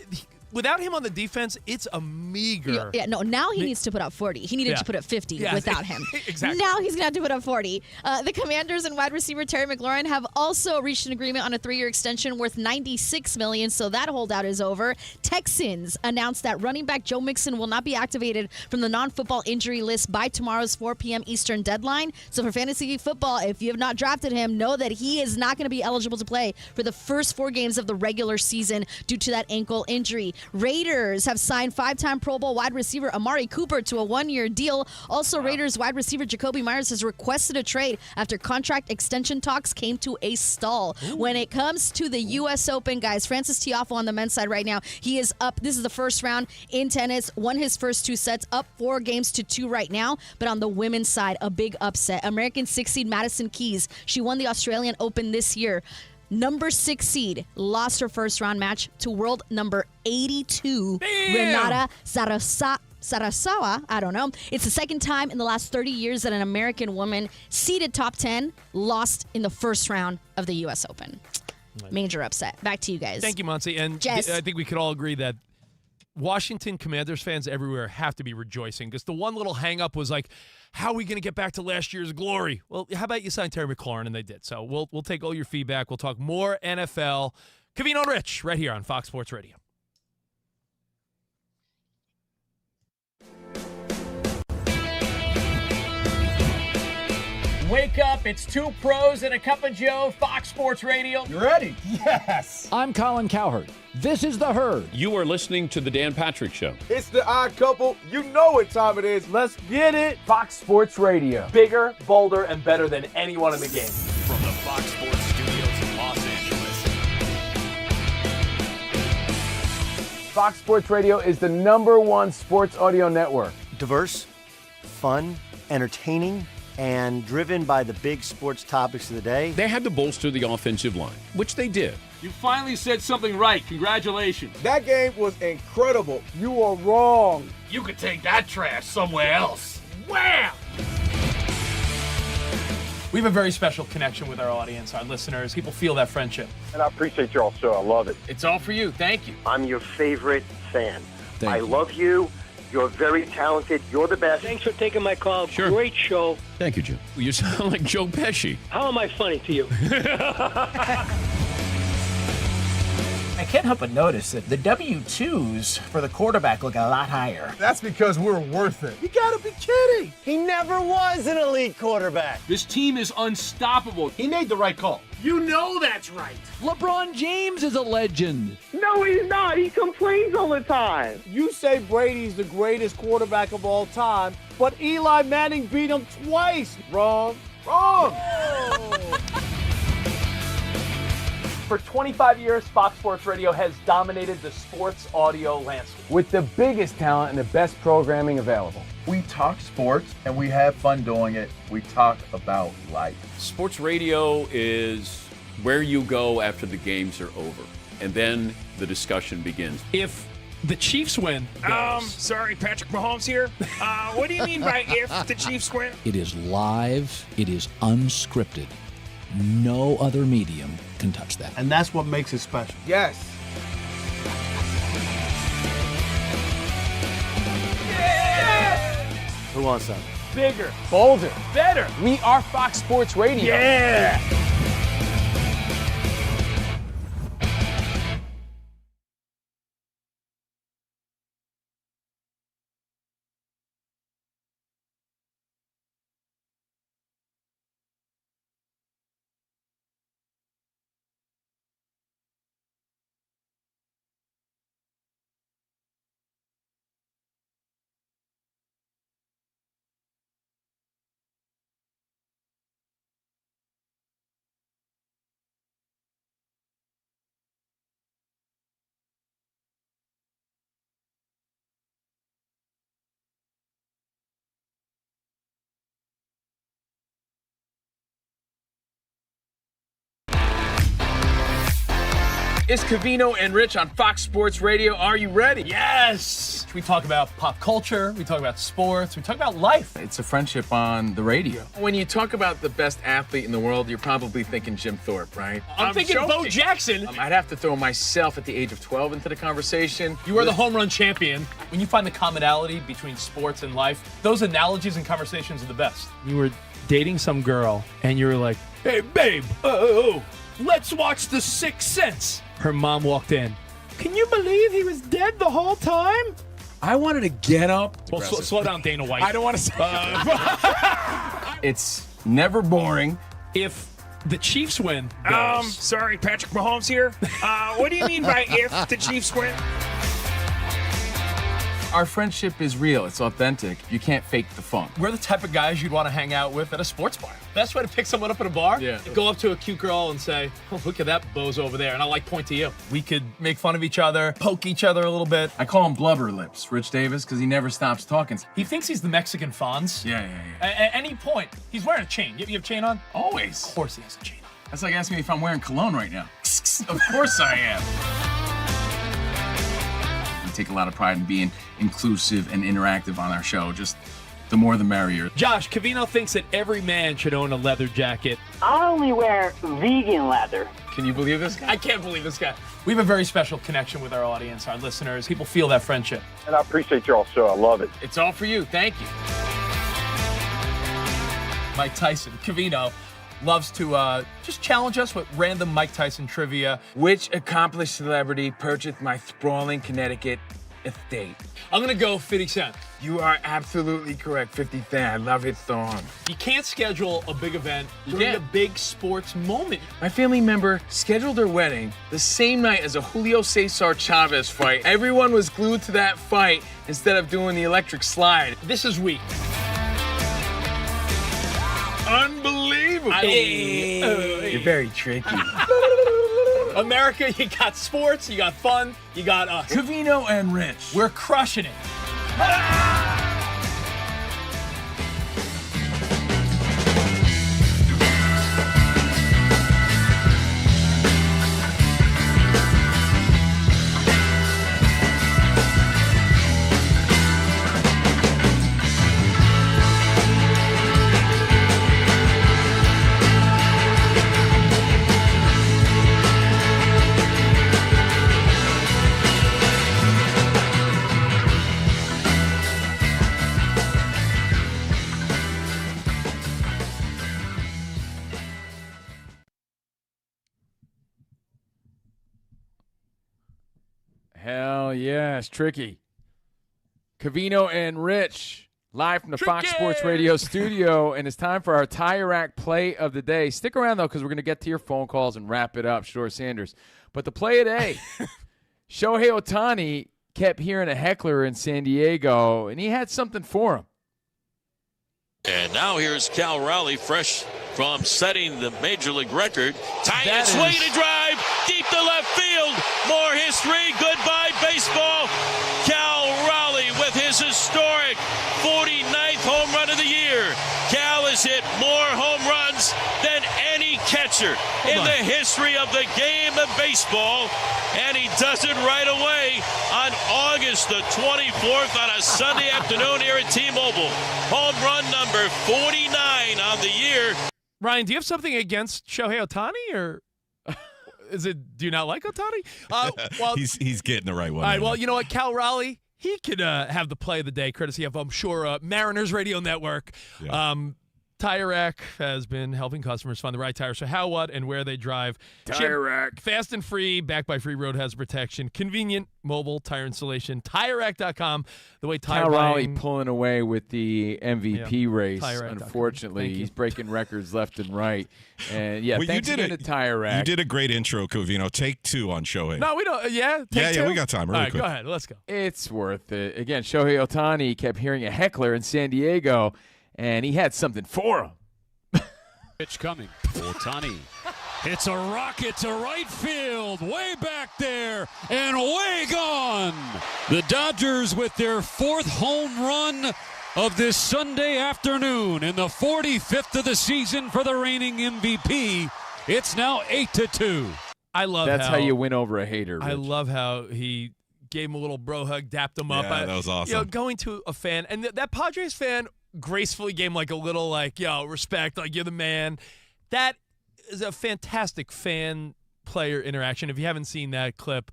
without him on the defense, it's a meager. Now he needs to put up 40. He needed to put up 50 without him. Exactly. Now he's going to have to put up 40. The Commanders and wide receiver Terry McLaurin have also reached an agreement on a 3-year extension worth $96 million, so that holdout is over. Texans announced that running back Joe Mixon will not be activated from the non-football injury list by tomorrow's 4 p.m. Eastern deadline. So for fantasy football, if you have not drafted him, know that he is not going to be eligible to play for the first 4 games of the regular season due to that ankle injury. Raiders have signed 5-time Pro Bowl wide receiver Amari Cooper to a 1-year deal. Also, Raiders wide receiver Jacoby Myers has requested a trade after contract extension talks came to a stall. When it comes to the U.S. Open, guys, Francis Tiafoe on the men's side right now, he is up. This is the first round in tennis, won his first 2 sets, up 4 games to 2 right now. But on the women's side, a big upset. American 6 seed Madison Keys, she won the Australian Open this year. Number 6 seed lost her first round match to world number 82, Renata Sarasawa. I don't know. It's the second time in the last 30 years that an American woman seeded top 10 lost in the first round of the U.S. Open. Major upset. Back to you guys. Thank you, Muncie. And Jess. I think we could all agree that Washington Commanders fans everywhere have to be rejoicing because the one little hang-up was like, how are we going to get back to last year's glory? Well, how about you sign Terry McLaurin? And they did. So we'll take all your feedback. We'll talk more NFL. Covino Rich right here on Fox Sports Radio. Wake up, it's 2 pros and a cup of Joe, Fox Sports Radio. You ready? Yes. I'm Colin Cowherd. This is The Herd. You are listening to The Dan Patrick Show. It's the odd couple. You know what time it is. Let's get it. Fox Sports Radio. Bigger, bolder, and better than anyone in the game. From the Fox Sports Studios in Los Angeles. Fox Sports Radio is the #1 sports audio network. Diverse, fun, entertaining, and driven by the big sports topics of the day. They had to bolster the offensive line, which they did. You finally said something right. Congratulations. That game was incredible. You are wrong. You could take that trash somewhere else. Wham! We have a very special connection with our audience, our listeners. People feel that friendship. And I appreciate y'all so. I love it. It's all for you. Thank you. I'm your favorite fan. I love you. You're very talented. You're the best. Thanks for taking my call. Sure. Great show. Thank you, Joe. You sound like Joe Pesci. How am I funny to you? I can't help but notice that the W-2s for the quarterback look a lot higher. That's because we're worth it. You gotta be kidding. He never was an elite quarterback. This team is unstoppable. He made the right call. You know that's right. LeBron James is a legend. No, he's not. He complains all the time. You say Brady's the greatest quarterback of all time, but Eli Manning beat him twice. Wrong. For 25 years, Fox Sports Radio has dominated the sports audio landscape. With the biggest talent and the best programming available. We talk sports and we have fun doing it. We talk about life. Sports radio is where you go after the games are over, and then the discussion begins. If the Chiefs win, Sorry, Patrick Mahomes here. What do you mean by if the Chiefs win? It is live. It is unscripted. No other medium can touch that. And that's what makes it special. Yes. Who wants some? Bigger. Bolder. Better. We are Fox Sports Radio. Yeah. It's Covino and Rich on Fox Sports Radio. Are you ready? Yes! We talk about pop culture, we talk about sports, we talk about life. It's a friendship on the radio. When you talk about the best athlete in the world, you're probably thinking Jim Thorpe, right? I'm thinking joking. Bo Jackson. I'd have to throw myself at the age of 12 into the conversation. You are the home run champion. When you find the commonality between sports and life, those analogies and conversations are the best. You were dating some girl, and you were like, hey, babe, let's watch The Sixth Sense. Her mom walked in. Can you believe he was dead the whole time? I wanted to get up. Well, slow down, Dana White. I don't want to say It's never boring. If the Chiefs win. Sorry, Patrick Mahomes here. What do you mean by if the Chiefs win? Our friendship is real. It's authentic. You can't fake the fun. We're the type of guys you'd want to hang out with at a sports bar. Best way to pick someone up at a bar? Yeah. Go up to a cute girl and say, oh, look at that bozo over there. And I'll point to you. We could make fun of each other, poke each other a little bit. I call him Blubber Lips, Rich Davis, because he never stops talking. He thinks he's the Mexican Fonz. Yeah. At any point, he's wearing a chain. You have a chain on? Always. Of course he has a chain on. That's like asking me if I'm wearing cologne right now. Of course I am. We take a lot of pride in being inclusive and interactive on our show. Just the more the merrier. Josh, Covino thinks that every man should own a leather jacket. I only wear vegan leather. Can you believe this guy? I can't believe this guy. We have a very special connection with our audience, our listeners. People feel that friendship. And I appreciate y'all's show. I love it. It's all for you. Thank you. Mike Tyson, Covino, loves to just challenge us with random Mike Tyson trivia. Which accomplished celebrity purchased my sprawling Connecticut estate? I'm going to go 50 Cent. You are absolutely correct, 50 Cent. I love his song. You can't schedule a big event during a big sports moment. My family member scheduled their wedding the same night as a Julio Cesar Chavez fight. Everyone was glued to that fight instead of doing the electric slide. This is weak. Unbelievable. You're very tricky. America, you got sports, you got fun, you got us. Covino and Rich. We're crushing it. Hell yeah, it's tricky. Covino and Rich, live from the Fox Sports Radio studio, and it's time for our Tire Rack play of the day. Stick around, though, because we're going to get to your phone calls and wrap it up, Shador Sanders. But the play of the day, Shohei Otani kept hearing a heckler in San Diego, and he had something for him. And now here's Cal Raleigh, fresh from setting the Major League record. Tying it, swinging a drive, deep to left field. More history. Goodbye, baseball. Cal Raleigh with his historic 49th home run of the year. Cal has hit more home runs than any catcher in the history of the game of baseball. And he does it right away on August the 24th on a Sunday afternoon here at T-Mobile. Home run number 49 on the year. Ryan, do you have something against Shohei Otani, or do you not like Otani? Well, he's getting the right one. All right, well, you know what? Cal Raleigh, he could have the play of the day, courtesy of, I'm sure, Mariners Radio Network. Yeah. Tire Rack has been helping customers find the right tire, so how, what, and where they drive. Tire Rack. Fast and free, backed by free road hazard protection, convenient mobile tire installation, TireRack.com. The way tire Cal Raleigh buying... pulling away with the MVP race. Unfortunately, Thank you. he's breaking records left and right. And yeah, Well, thanks again to Tire Rack. You did a great intro, Covino. Take two on Shohei. No, we don't. Yeah? Take Yeah, two? we got time. Really All right, quick. go ahead. Let's go. It's worth it. Again, Shohei Otani kept hearing a heckler in San Diego, and he had something for him. Pitch coming. Otani hits a rocket to right field, way back there, and way gone. The Dodgers with their fourth home run of this Sunday afternoon and the 45th of the season for the reigning MVP. It's now 8-2. I love That's how you win over a hater, Rich. I love how he gave him a little bro hug, dapped him up. Yeah, that was awesome. You know, going to a fan, and that Padres fan gracefully gave him like a little yo, respect, like you're the man. That is a fantastic fan-player interaction. If you haven't seen that clip,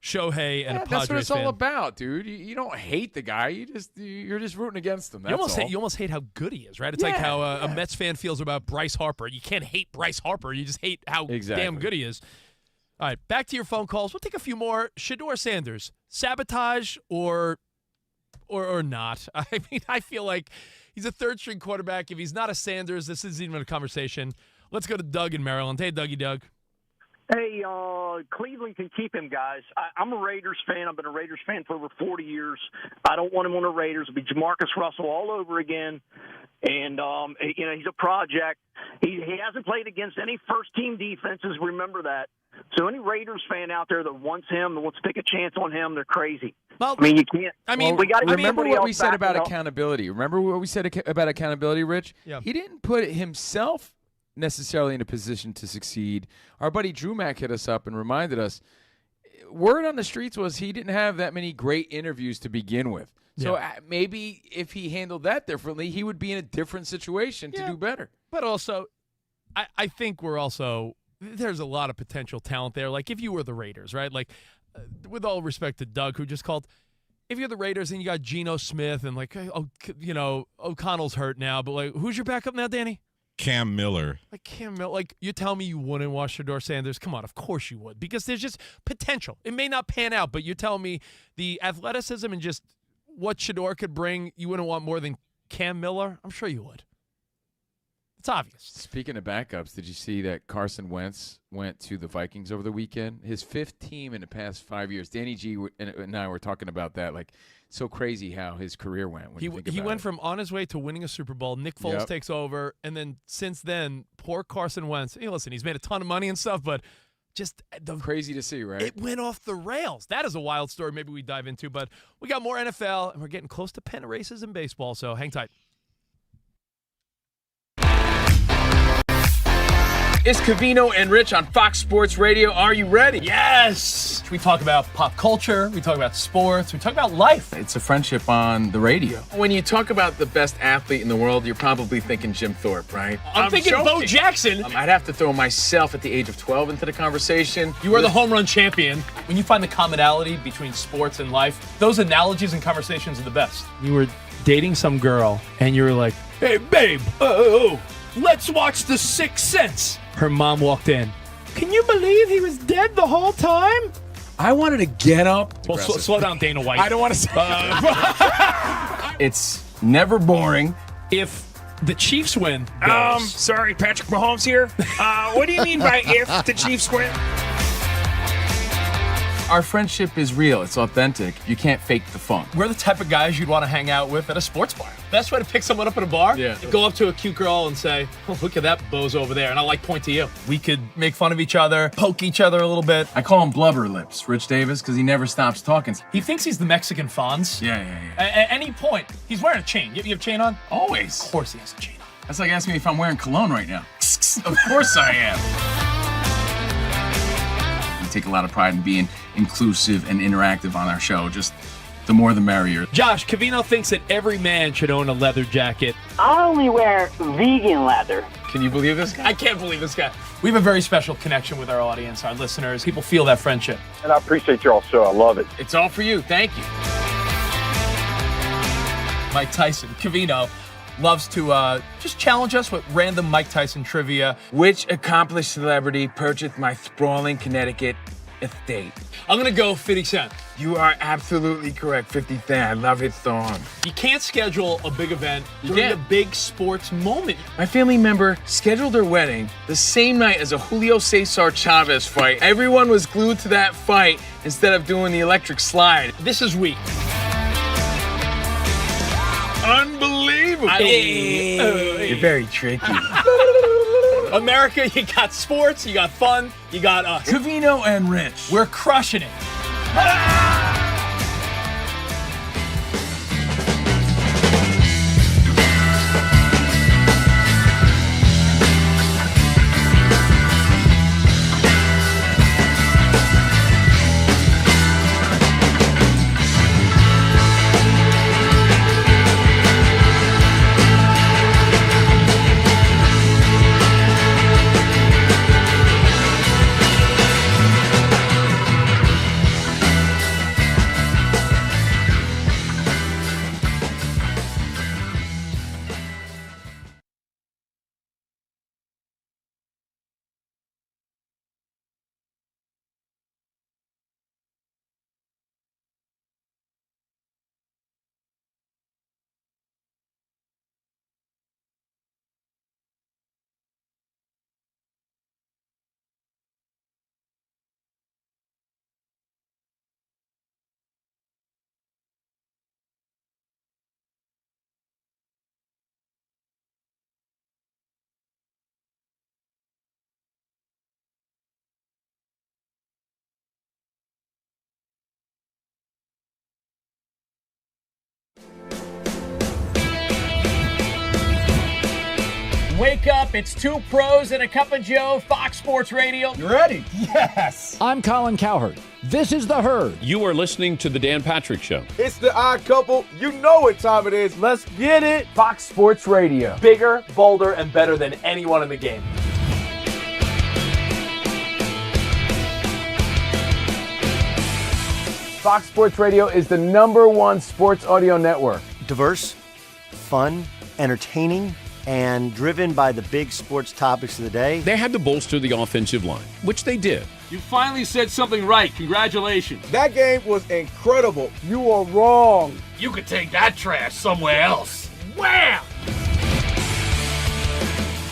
Shohei and a Padres that's what it's fan. all about, dude. You don't hate the guy. You're just rooting against him. That's You almost hate how good he is, right? It's like how a Mets fan feels about Bryce Harper. You can't hate Bryce Harper. You just hate how damn good he is. All right, back to your phone calls. We'll take a few more. Shedeur Sanders, sabotage or not? I mean, I feel like he's a third-string quarterback. If he's not a Sanders, this isn't even a conversation. Let's go to Doug in Maryland. Hey, Doug. Hey, Cleveland can keep him, guys. I'm a Raiders fan. I've been a Raiders fan for over 40 years. I don't want him on the Raiders. It'll be Jamarcus Russell all over again. And, he's a project. He hasn't played against any first-team defenses. Remember that. So any Raiders fan out there that wants him, that wants to take a chance on him, they're crazy. Well, you can't. We got to remember what we said about accountability. Remember what we said about accountability, Rich? Yeah. He didn't put himself necessarily in a position to succeed. Our buddy Drew Mack hit us up and reminded us, word on the streets was he didn't have that many great interviews to begin with. So maybe if he handled that differently, he would be in a different situation to do better. But also, I think there's a lot of potential talent there. Like if you were the Raiders, right? Like with all respect to Doug, who just called, if you're the Raiders and you got Geno Smith and O'Connell's hurt now, but like who's your backup now, Danny? Cam Miller. Like Cam Miller. Like you tell me you wouldn't watch Shedeur Sanders? Come on, of course you would, because there's just potential. It may not pan out, but you're telling me the athleticism and just what Shedeur could bring, you wouldn't want more than Cam Miller? I'm sure you would. It's obvious. Speaking of backups, did you see that Carson Wentz went to the Vikings over the weekend? His fifth team in the past 5 years. Danny G and I were talking about that. Like, so crazy how his career went. He went from on his way to winning a Super Bowl. Nick Foles takes over, and then since then, poor Carson Wentz. Hey, listen, he's made a ton of money and stuff, but just crazy to see, right? It went off the rails. That is a wild story. Maybe we dive into, but we got more NFL, and we're getting close to pennant races in baseball. So hang tight. It's Covino and Rich on Fox Sports Radio. Are you ready? Yes! We talk about pop culture, we talk about sports, we talk about life. It's a friendship on the radio. When you talk about the best athlete in the world, you're probably thinking Jim Thorpe, right? I'm thinking Bo Jackson. I'd have to throw myself at the age of 12 into the conversation. You are the home run champion. When you find the commonality between sports and life, those analogies and conversations are the best. You were dating some girl, and you were like, "Hey, babe, let's watch The Sixth Sense." Her mom walked in. Can you believe he was dead the whole time? I wanted to get up. Well, slow down, Dana White. I don't want to say It's never boring. If the Chiefs win. Sorry, Patrick Mahomes here. What do you mean by if the Chiefs win? Our friendship is real. It's authentic. You can't fake the fun. We're the type of guys you'd want to hang out with at a sports bar. Best way to pick someone up at a bar? Yeah. Go up to a cute girl and say, "Oh, look at that bozo over there," and I'll point to you. We could make fun of each other, poke each other a little bit. I call him Blubber Lips, Rich Davis, because he never stops talking. He thinks he's the Mexican Fonz. Yeah. At any point, he's wearing a chain. You have a chain on? Always. Of course he has a chain on. That's like asking me if I'm wearing cologne right now. Of course I am. We take a lot of pride in being inclusive and interactive on our show. Just the more the merrier. Josh, Covino thinks that every man should own a leather jacket. I only wear vegan leather. Can you believe this guy? I can't believe this guy. We have a very special connection with our audience, our listeners. People feel that friendship. And I appreciate y'all so. I love it. It's all for you. Thank you. Mike Tyson, Covino, loves to just challenge us with random Mike Tyson trivia. Which accomplished celebrity purchased my sprawling Connecticut estate? I'm going to go 50 Cent. You are absolutely correct, 50 Cent. I love his song. You can't schedule a big event during a big sports moment. My family member scheduled their wedding the same night as a Julio Cesar Chavez fight. Everyone was glued to that fight instead of doing the electric slide. This is weak. Unbelievable. You're very tricky. America, you got sports, you got fun, you got us. Covino and Rich. We're crushing it. Wake up, it's two pros and a cup of Joe, Fox Sports Radio. You ready? Yes. I'm Colin Cowherd. This is The Herd. You are listening to The Dan Patrick Show. It's the odd couple. You know what time it is. Let's get it. Fox Sports Radio. Bigger, bolder, and better than anyone in the game. Fox Sports Radio is the #1 sports audio network. Diverse, fun, entertaining, and driven by the big sports topics of the day. They had to bolster the offensive line, which they did. You finally said something right. Congratulations. That game was incredible. You are wrong. You could take that trash somewhere else. Wham!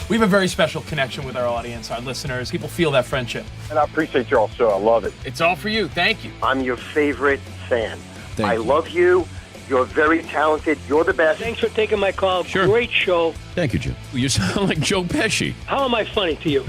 We have a very special connection with our audience, our listeners. People feel that friendship. And I appreciate y'all so. I love it. It's all for you. Thank you. I'm your favorite fan. I you. love you. You're very talented. You're the best. Thanks for taking my call. Sure. Great show. Thank you, Jim. You sound like Joe Pesci. How am I funny to you?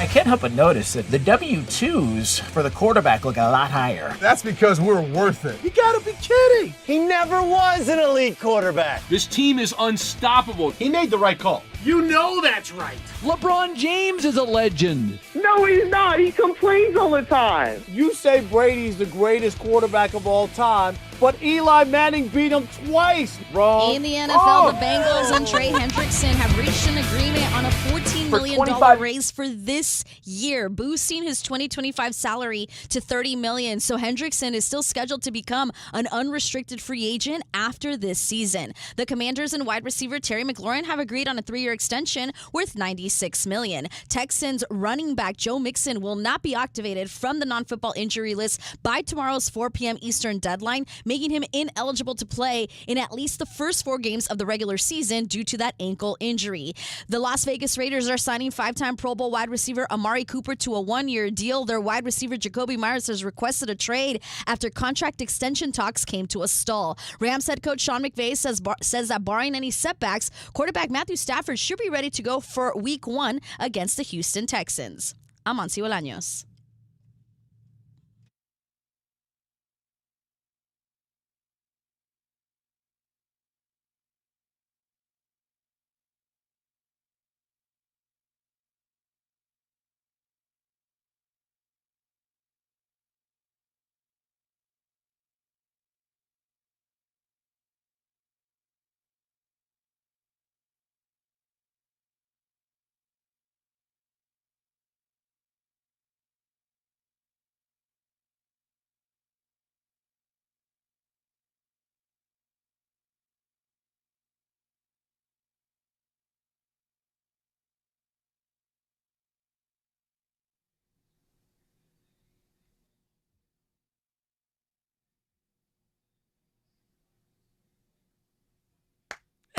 I can't help but notice that the W-2s for the quarterback look a lot higher. That's because we're worth it. You gotta be kidding. He never was an elite quarterback. This team is unstoppable. He made the right call. You know that's right. LeBron James is a legend. No, he's not. He complains all the time. You say Brady's the greatest quarterback of all time, but Eli Manning beat him twice. Wrong. In the NFL, the Bengals and Trey Hendrickson have reached an agreement on a $14 million raise for this year, boosting his 2025 salary to $30 million. So Hendrickson is still scheduled to become an unrestricted free agent after this season. The Commanders and wide receiver Terry McLaurin have agreed on a 3-year extension worth $96 million. Texans running back Joe Mixon will not be activated from the non-football injury list by tomorrow's 4 p.m. Eastern deadline, making him ineligible to play in at least the first 4 games of the regular season due to that ankle injury. The Las Vegas Raiders are signing 5-time Pro Bowl wide receiver Amari Cooper to a 1-year deal. Their wide receiver Jacoby Myers has requested a trade after contract extension talks came to a stall. Rams head coach Sean McVay says that barring any setbacks, quarterback Matthew Stafford should be ready to go for Week 1 against the Houston Texans. I'm Ansi Bolaños.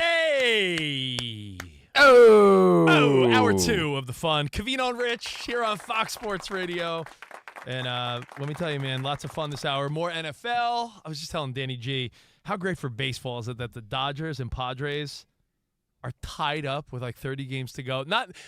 Hey! Oh, hour 2 of the fun. Covino Rich here on Fox Sports Radio. And let me tell you, man, lots of fun this hour. More NFL. I was just telling Danny G, how great for baseball is it that the Dodgers and Padres are tied up with like 30 games to go.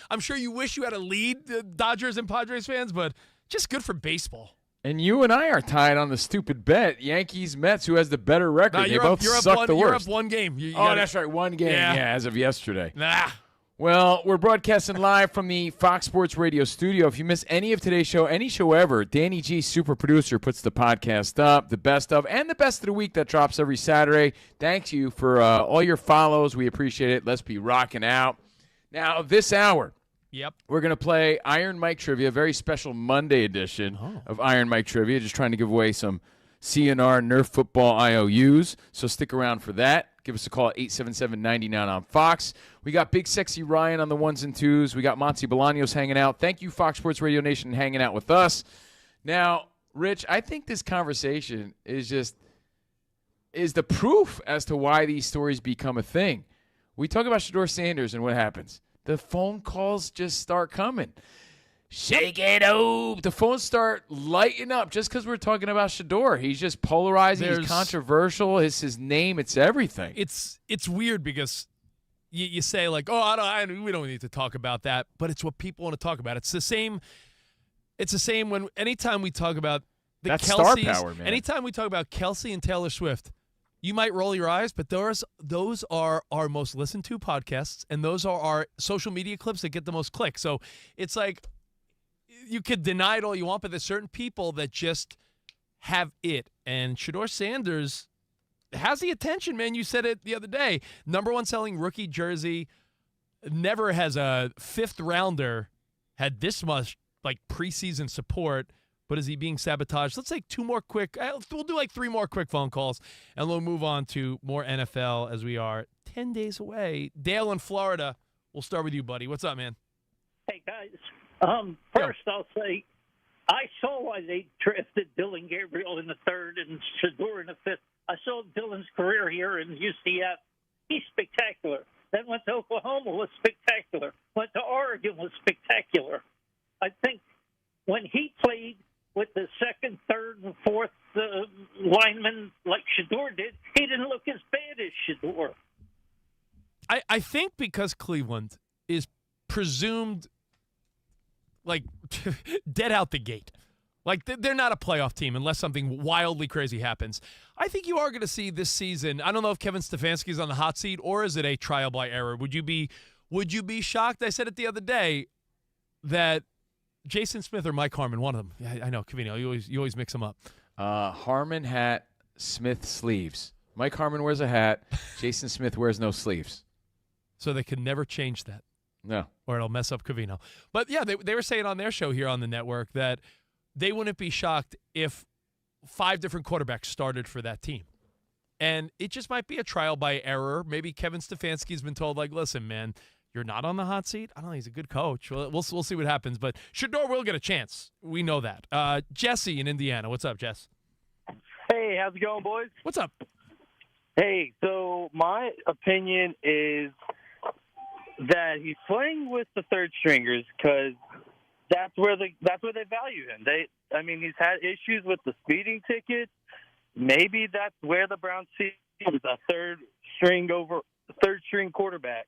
I'm sure you wish you had a lead, the Dodgers and Padres fans, but just good for baseball. And you and I are tied on the stupid bet. Yankees-Mets, who has the better record. No, they both suck the worst. You're up one game. That's right, one game, yeah, as of yesterday. Nah. Well, we're broadcasting live from the Fox Sports Radio studio. If you miss any of today's show, any show ever, Danny G, super producer, puts the podcast up, the best of, and the best of the week that drops every Saturday. Thanks you for all your follows. We appreciate it. Let's be rocking out. Now, this hour, we're going to play Iron Mike Trivia, a very special Monday edition of Iron Mike Trivia, just trying to give away some CNR Nerf football IOUs. So stick around for that. Give us a call at 877-99 on Fox. We got Big Sexy Ryan on the 1s and 2s. We got Monty Bolaños hanging out. Thank you, Fox Sports Radio Nation, hanging out with us. Now, Rich, I think this conversation is the proof as to why these stories become a thing. We talk about Shedeur Sanders and what happens. The phone calls just start coming. Shake it up. The phones start lighting up just because we're talking about Shedeur. He's just polarizing. He's controversial. It's his name. It's everything. It's weird because you say like, we don't need to talk about that, but it's what people want to talk about. It's the same when anytime we talk about the That's Kelce's, star power, man. Anytime we talk about Kelce and Taylor Swift, You might roll your eyes, but those are our most listened to podcasts, and those are our social media clips that get the most clicks. So it's like you could deny it all you want, but there's certain people that just have it. And Shedeur Sanders has the attention, man. You said it the other day. #1 selling rookie jersey. Never has a fifth rounder had this much like preseason support. But is he being sabotaged? Let's take two more quick. We'll do like 3 more quick phone calls, and we'll move on to more NFL as we are 10 days away. Dale in Florida, we'll start with you, buddy. What's up, man? Hey, guys. First, I'll say I saw why they drafted Dillon Gabriel in the 3rd and Shedeur in the 5th. I saw Dillon's career here in UCF. He's spectacular. Then went to Oklahoma, was spectacular. Went to Oregon, was spectacular. I think when he played with the 2nd, 3rd, and 4th linemen like Shedeur did, he didn't look as bad as Shedeur. I think because Cleveland is presumed like dead out the gate. Like they're not a playoff team unless something wildly crazy happens. I think you are going to see this season. I don't know if Kevin Stefanski's on the hot seat or is it a trial by error. Would you be shocked? I said it the other day that Jason Smith or Mike Harmon, one of them. Yeah, I know, Covino. You always mix them up. Harmon hat, Smith sleeves. Mike Harmon wears a hat. Jason Smith wears no sleeves. So they can never change that. No. Or it'll mess up Covino. But, yeah, they were saying on their show here on the network that they wouldn't be shocked if 5 different quarterbacks started for that team. And it just might be a trial by error. Maybe Kevin Stefanski's been told, like, listen, man, you're not on the hot seat. I don't know. He's a good coach. We'll see what happens. But Shedeur will get a chance. We know that. Jesse in Indiana. What's up, Jess? Hey, how's it going, boys? What's up? Hey, so my opinion is that he's playing with the third stringers because that's where they value him. He's had issues with the speeding ticket. Maybe that's where the Browns see him as a third string quarterback.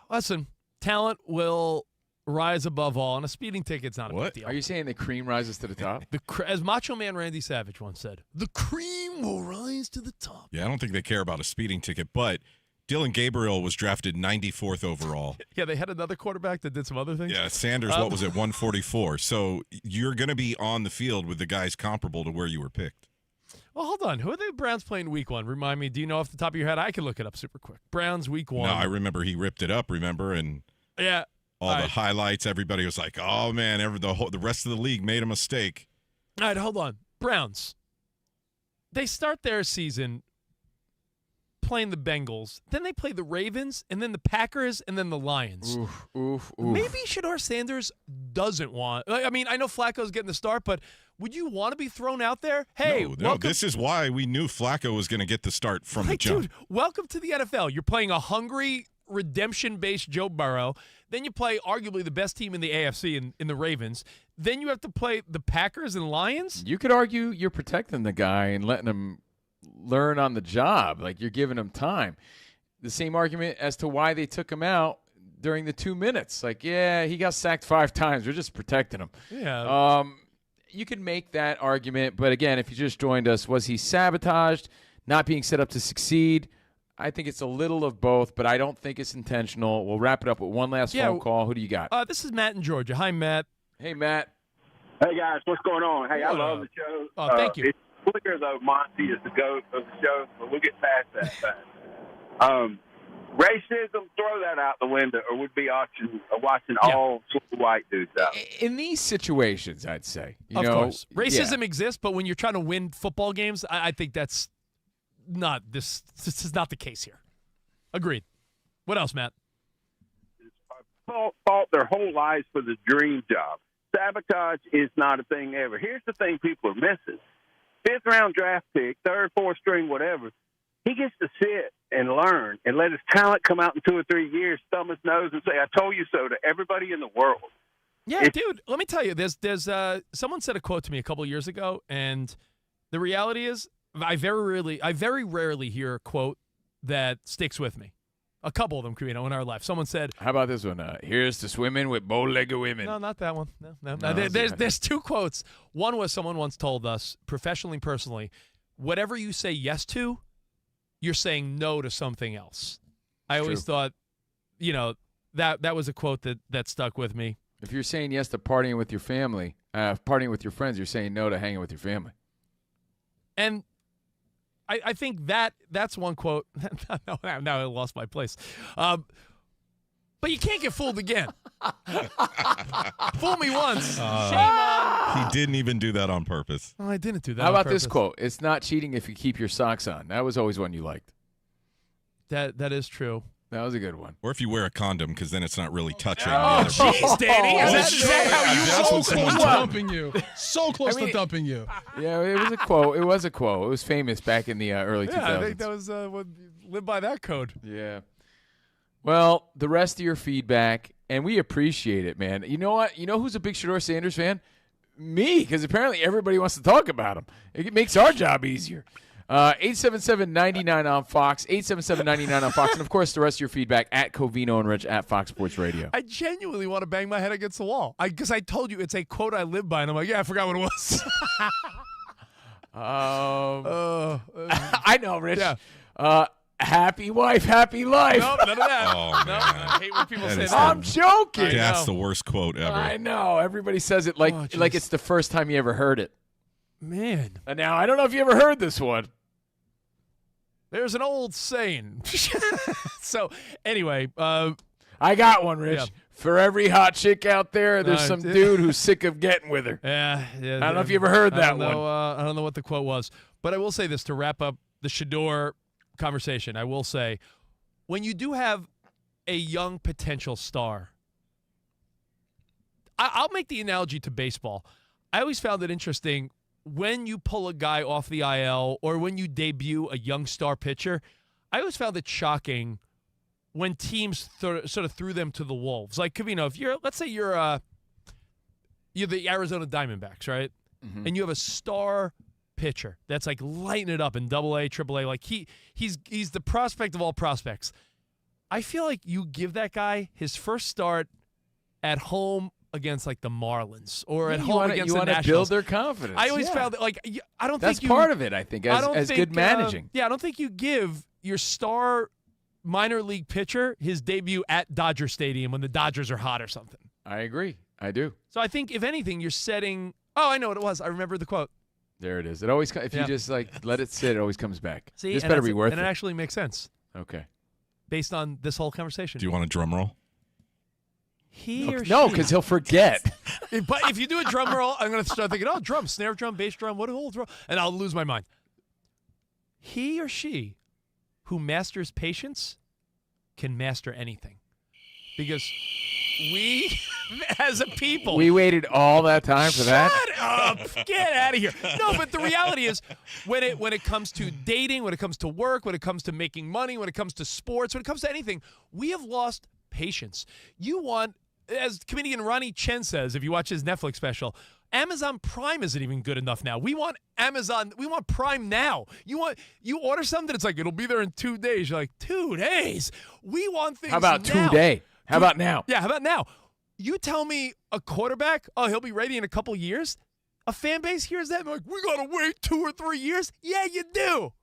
Listen, talent will rise above all, and a speeding ticket's not a big deal. Are you saying the cream rises to the top? As Macho Man Randy Savage once said, the cream will rise to the top. Yeah, I don't think they care about a speeding ticket, but Dillon Gabriel was drafted 94th overall. Yeah, they had another quarterback that did some other things. Yeah, Sanders, what was it, 144? So you're going to be on the field with the guys comparable to where you were picked. Well, hold on. Who are the Browns playing week 1? Remind me. Do you know off the top of your head? I can look it up super quick. Browns week 1. No, I remember he ripped it up, and yeah, all the highlights, everybody was like, oh, man, the rest of the league made a mistake. All right, hold on. Browns. They start their season playing the Bengals. Then they play the Ravens, and then the Packers, and then the Lions. Oof. Maybe Shedeur Sanders doesn't want. I mean, I know Flacco's getting the start, but would you want to be thrown out there? Hey, no, this is why we knew Flacco was going to get the start from the jump. Dude, welcome to the NFL. You're playing a hungry, redemption-based Joe Burrow. Then you play arguably the best team in the AFC in the Ravens. Then you have to play the Packers and Lions. You could argue you're protecting the guy and letting him learn on the job. Like, you're giving him time. The same argument as to why they took him out during the 2 minutes. Like, yeah, he got sacked 5 times. We're just protecting him. Yeah. You could make that argument, but again, if you just joined us, was he sabotaged, not being set up to succeed? I think it's a little of both, but I don't think it's intentional. We'll wrap it up with one last phone call. Who do you got? This is Matt in Georgia. Hi, Matt. Hey, Matt. Hey, guys. What's going on? Hey, I love the show. Oh, thank you. It's clear, though, Monty is the GOAT of the show, but we'll get past that time. Racism, throw that out the window, or we'd be watching all white dudes out. In these situations, I'd say. Of course. Racism exists, but when you're trying to win football games, I think that's not this. This is not the case here. Agreed. What else, Matt? Fought their whole lives for the dream job. Sabotage is not a thing ever. Here's the thing people are missing. 5th-round draft pick, 3rd, 4th string, whatever. He gets to sit and learn and let his talent come out in 2 or 3 years, thumb his nose and say, I told you so to everybody in the world. Yeah, dude, let me tell you, there's someone said a quote to me a couple of years ago, and the reality is I very rarely hear a quote that sticks with me. A couple of them, in our life. Someone said, how about this one? Here's to swimming with bow-legged women. No, not that one. No. There's 2 quotes. One was someone once told us, professionally and personally, whatever you say yes to, you're saying no to something else. I always thought, that was a quote that stuck with me. If you're saying yes to partying with your family, partying with your friends, you're saying no to hanging with your family. And I think that's one quote. Now I lost my place. But you can't get fooled again. Fool me once. Shame on. He didn't even do that on purpose. Oh, I didn't do that. How about this quote? It's not cheating if you keep your socks on. That was always one you liked. That is true. That was a good one. Or if you wear a condom, because then it's not really touching. Oh, jeez, Danny. Is that how you That's roll? what someone dumping you. So close to dumping you. Yeah, it was a quote. It was a quote. It was famous back in the early 2000s. Yeah, I think that was live by that code. Yeah. Well, the rest of your feedback, and we appreciate it, man. You know what? You know who's a big Shedeur Sanders fan? Me, because apparently everybody wants to talk about him. It makes our job easier. 877-99 on Fox, 877-99 on Fox, and of course the rest of your feedback at Covino and Rich at Fox Sports Radio. I genuinely want to bang my head against the wall. Because I told you it's a quote I live by, and I'm like, yeah, I forgot what it was. I know, Rich. Yeah. Happy wife, happy life. Nope, none of that. Oh, no, man. I hate when people say that. I'm joking. That's the worst quote ever. I know. Everybody says it like it's the first time you ever heard it. Man. And now, I don't know if you ever heard this one. There's an old saying. So, anyway. I got one, Rich. Yeah. For every hot chick out there, there's some dude who's sick of getting with her. Yeah. I don't know if you ever heard that one. I don't know what the quote was. But I will say this to wrap up the Shedeur conversation. I will say, when you do have a young potential star, I'll make the analogy to baseball. I always found it interesting when you pull a guy off the IL or when you debut a young star pitcher. I always found it shocking when teams sort of threw them to the wolves. Like, Covino, if let's say you're the Arizona Diamondbacks, right? Mm-hmm. And you have a star pitcher that's like lighting it up in AA, AAA. Like he's the prospect of all prospects. I feel like you give that guy his first start at home against like the Marlins or at home against the Nationals. You want to build their confidence. I always found that I don't think that's part of it. I think as good managing. I don't think you give your star minor league pitcher his debut at Dodger Stadium when the Dodgers are hot or something. I agree. I do. So I think if anything, you're setting. Oh, I know what it was. I remember the quote. There it is. It always if you just let it sit, it always comes back. See, this better be worth it. And it actually makes sense. Okay. Based on this whole conversation. Do you want a drum roll? No, because he'll forget. But if you do a drum roll, I'm going to start thinking, drum, snare drum, bass drum, what a whole drum, and I'll lose my mind. He or she who masters patience can master anything. Because we, as a people... We waited all that time for that? Shut up! Get out of here. No, but the reality is, when it comes to dating, when it comes to work, when it comes to making money, when it comes to sports, when it comes to anything, we have lost patience. You want... As comedian Ronnie Chen says, if you watch his Netflix special, Amazon Prime isn't even good enough now. We want Amazon. We want Prime now. You order something, it's like, it'll be there in 2 days. You're like, 2 days? We want things now. How about today? How about now? Yeah, how about now? You tell me a quarterback, he'll be ready in a couple years. A fan base hears that and they're like, we got to wait 2 or 3 years? Yeah, you do.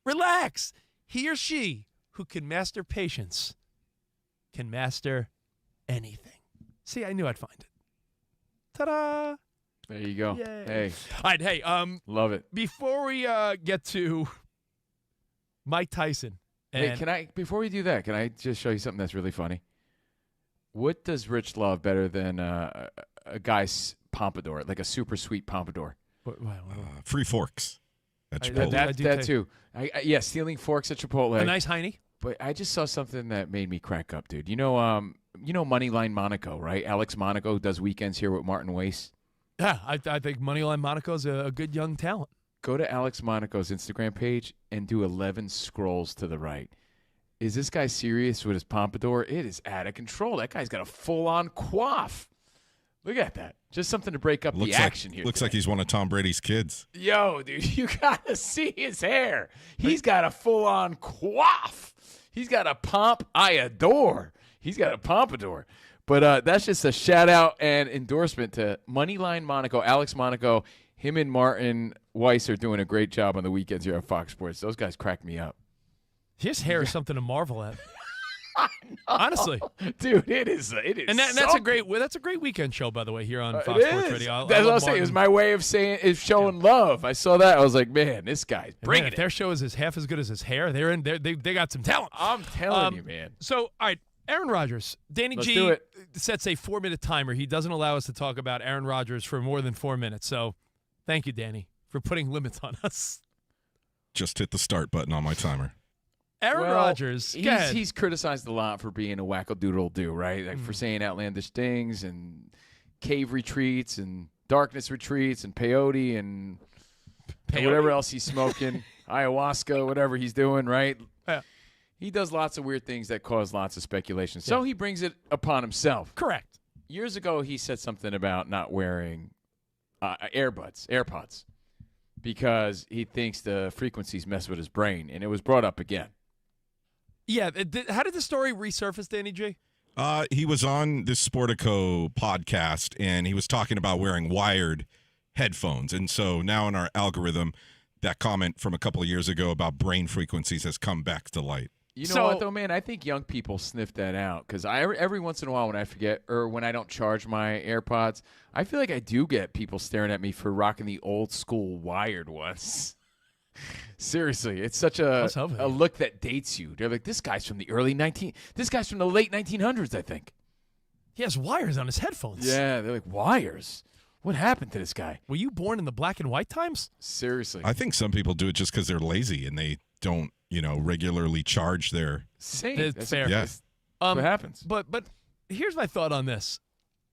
Relax. He or she who can master patience can master anything. See, I knew I'd find it. Ta-da! There you go. Yay. Hey. All right, hey. Love it. Before we get to Mike Tyson. Hey, before we do that, can I just show you something that's really funny? What does Rich love better than a guy's pompadour, like a super sweet pompadour? Free forks at Chipotle. That too. Stealing forks at Chipotle. A nice Heine. But I just saw something that made me crack up, dude. You know Moneyline Monaco, right? Alex Monaco does weekends here with Martin Weiss. Yeah, I think Moneyline Monaco's a good young talent. Go to Alex Monaco's Instagram page and do 11 scrolls to the right. Is this guy serious with his pompadour? It is out of control. That guy's got a full-on coif. Look at that. Just something to break up the action here. Looks like he's one of Tom Brady's kids. Yo, dude, you got to see his hair. He's got a full-on coif. He's got a pomp I adore. He's got a pompadour. But that's just a shout-out and endorsement to Moneyline Monaco, Alex Monaco. him and Martin Weiss are doing a great job on the weekends here on Fox Sports. Those guys crack me up. His hair is something to marvel at. Honestly, dude, it is. And that's a great weekend show, by the way, here on Fox Sports Radio. That's what I'm saying. It was my way of saying is showing love. I saw that. I was like, man, this guy's bringing it. If their show is half as good as his hair, they got some talent. I'm telling you, man. So, all right, Aaron Rodgers. Danny Let's G do it. sets a 4-minute timer. He doesn't allow us to talk about Aaron Rodgers for more than 4 minutes. So, thank you, Danny, for putting limits on us. Just hit the start button on my timer. Aaron Rodgers, he's criticized a lot for being a wackadoodle-do, right? Like for saying outlandish things and cave retreats and darkness retreats and peyote and whatever else he's smoking, ayahuasca, whatever he's doing, right? Yeah. He does lots of weird things that cause lots of speculation. So he brings it upon himself. Correct. Years ago, he said something about not wearing AirPods, because he thinks the frequencies mess with his brain, and it was brought up again. Yeah. How did the story resurface, Danny G? He was on this Sportico podcast, and he was talking about wearing wired headphones. And so now in our algorithm, that comment from a couple of years ago about brain frequencies has come back to light. You know what, though, man? I think young people sniff that out, because every once in a while when I forget or when I don't charge my AirPods, I feel like I do get people staring at me for rocking the old school wired ones. Seriously, it's such a look that dates you. They're like, this guy's from the late 1900s, I think. He has wires on his headphones. Yeah, they're like, wires? What happened to this guy? Were you born in the black and white times? Seriously. I think some people do it just because they're lazy and they don't, regularly charge their. Same. That's fair. Yeah. What happens? But here's my thought on this,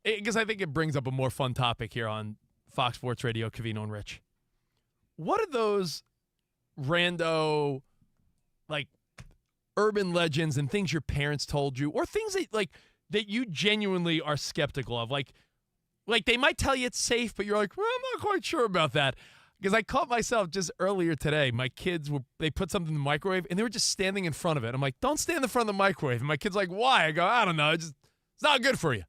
because I think it brings up a more fun topic here on Fox Sports Radio, Covino and Rich. What are those rando, like, urban legends and things your parents told you, or things that you genuinely are skeptical of? Like they might tell you it's safe, but you're like, well, I'm not quite sure about that. Because I caught myself just earlier today. My kids they put something in the microwave, and they were just standing in front of it. I'm like, don't stand in front of the microwave. And my kid's like, why? I go, I don't know. It's not good for you.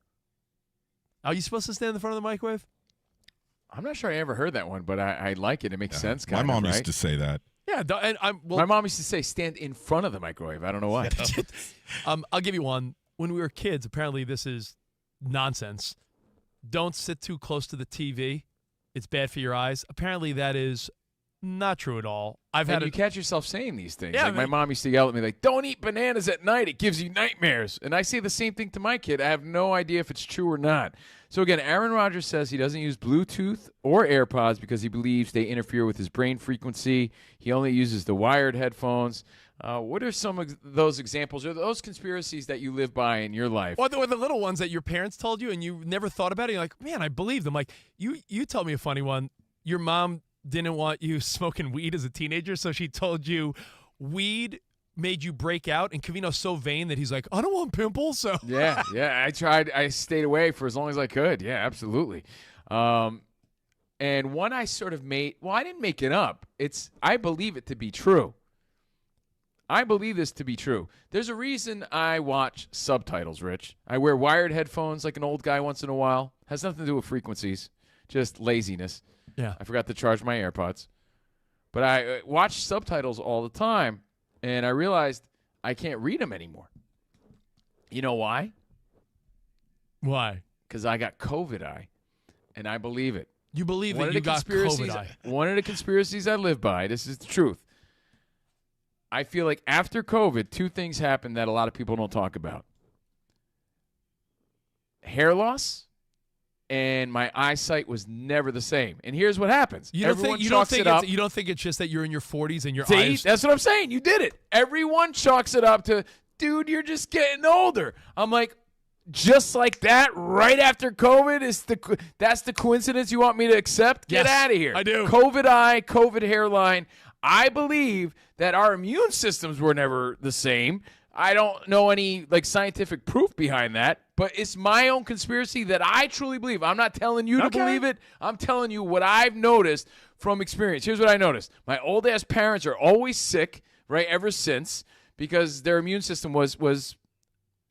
Are you supposed to stand in the front of the microwave? I'm not sure I ever heard that one, but I like it. It makes sense. My mom used to say that. Yeah, and my mom used to say, stand in front of the microwave. I don't know why. I'll give you one. When we were kids, apparently this is nonsense. Don't sit too close to the TV. It's bad for your eyes. Apparently that is not true at all. You catch yourself saying these things. Yeah, like my mom used to yell at me, like, don't eat bananas at night. It gives you nightmares. And I say the same thing to my kid. I have no idea if it's true or not. So, again, Aaron Rodgers says he doesn't use Bluetooth or AirPods because he believes they interfere with his brain frequency. He only uses the wired headphones. What are some of those examples or those conspiracies that you live by in your life? Or the little ones that your parents told you and you never thought about it. You're like, man, I believe them. Like, you told me a funny one. Your mom didn't want you smoking weed as a teenager, so she told you weed made you break out, and Covino's so vain that he's like, I don't want pimples. So yeah, I tried. I stayed away for as long as I could. Yeah, absolutely. And one I sort of made. Well, I didn't make it up. I believe it to be true. I believe this to be true. There's a reason I watch subtitles, Rich. I wear wired headphones like an old guy once in a while. Has nothing to do with frequencies, just laziness. Yeah. I forgot to charge my AirPods. But I watch subtitles all the time, and I realized I can't read them anymore. You know why? Why? Because I got COVID eye, and I believe it. You believe that you got COVID eye? One of the conspiracies I live by, this is the truth. I feel like after COVID, two things happened that a lot of people don't talk about. Hair loss, and my eyesight was never the same. And here's what happens. You don't think it's just that you're in your 40s and your eyes. That's what I'm saying. You did it. Everyone chalks it up to, dude, you're just getting older. I'm like, just like that, right after COVID, that's the coincidence you want me to accept? Get out of here. I do. COVID eye, COVID hairline. I believe that our immune systems were never the same. I don't know any scientific proof behind that, but it's my own conspiracy that I truly believe. I'm not telling you to believe it. I'm telling you what I've noticed from experience. Here's what I noticed. My old-ass parents are always sick, right, ever since, because their immune system was what's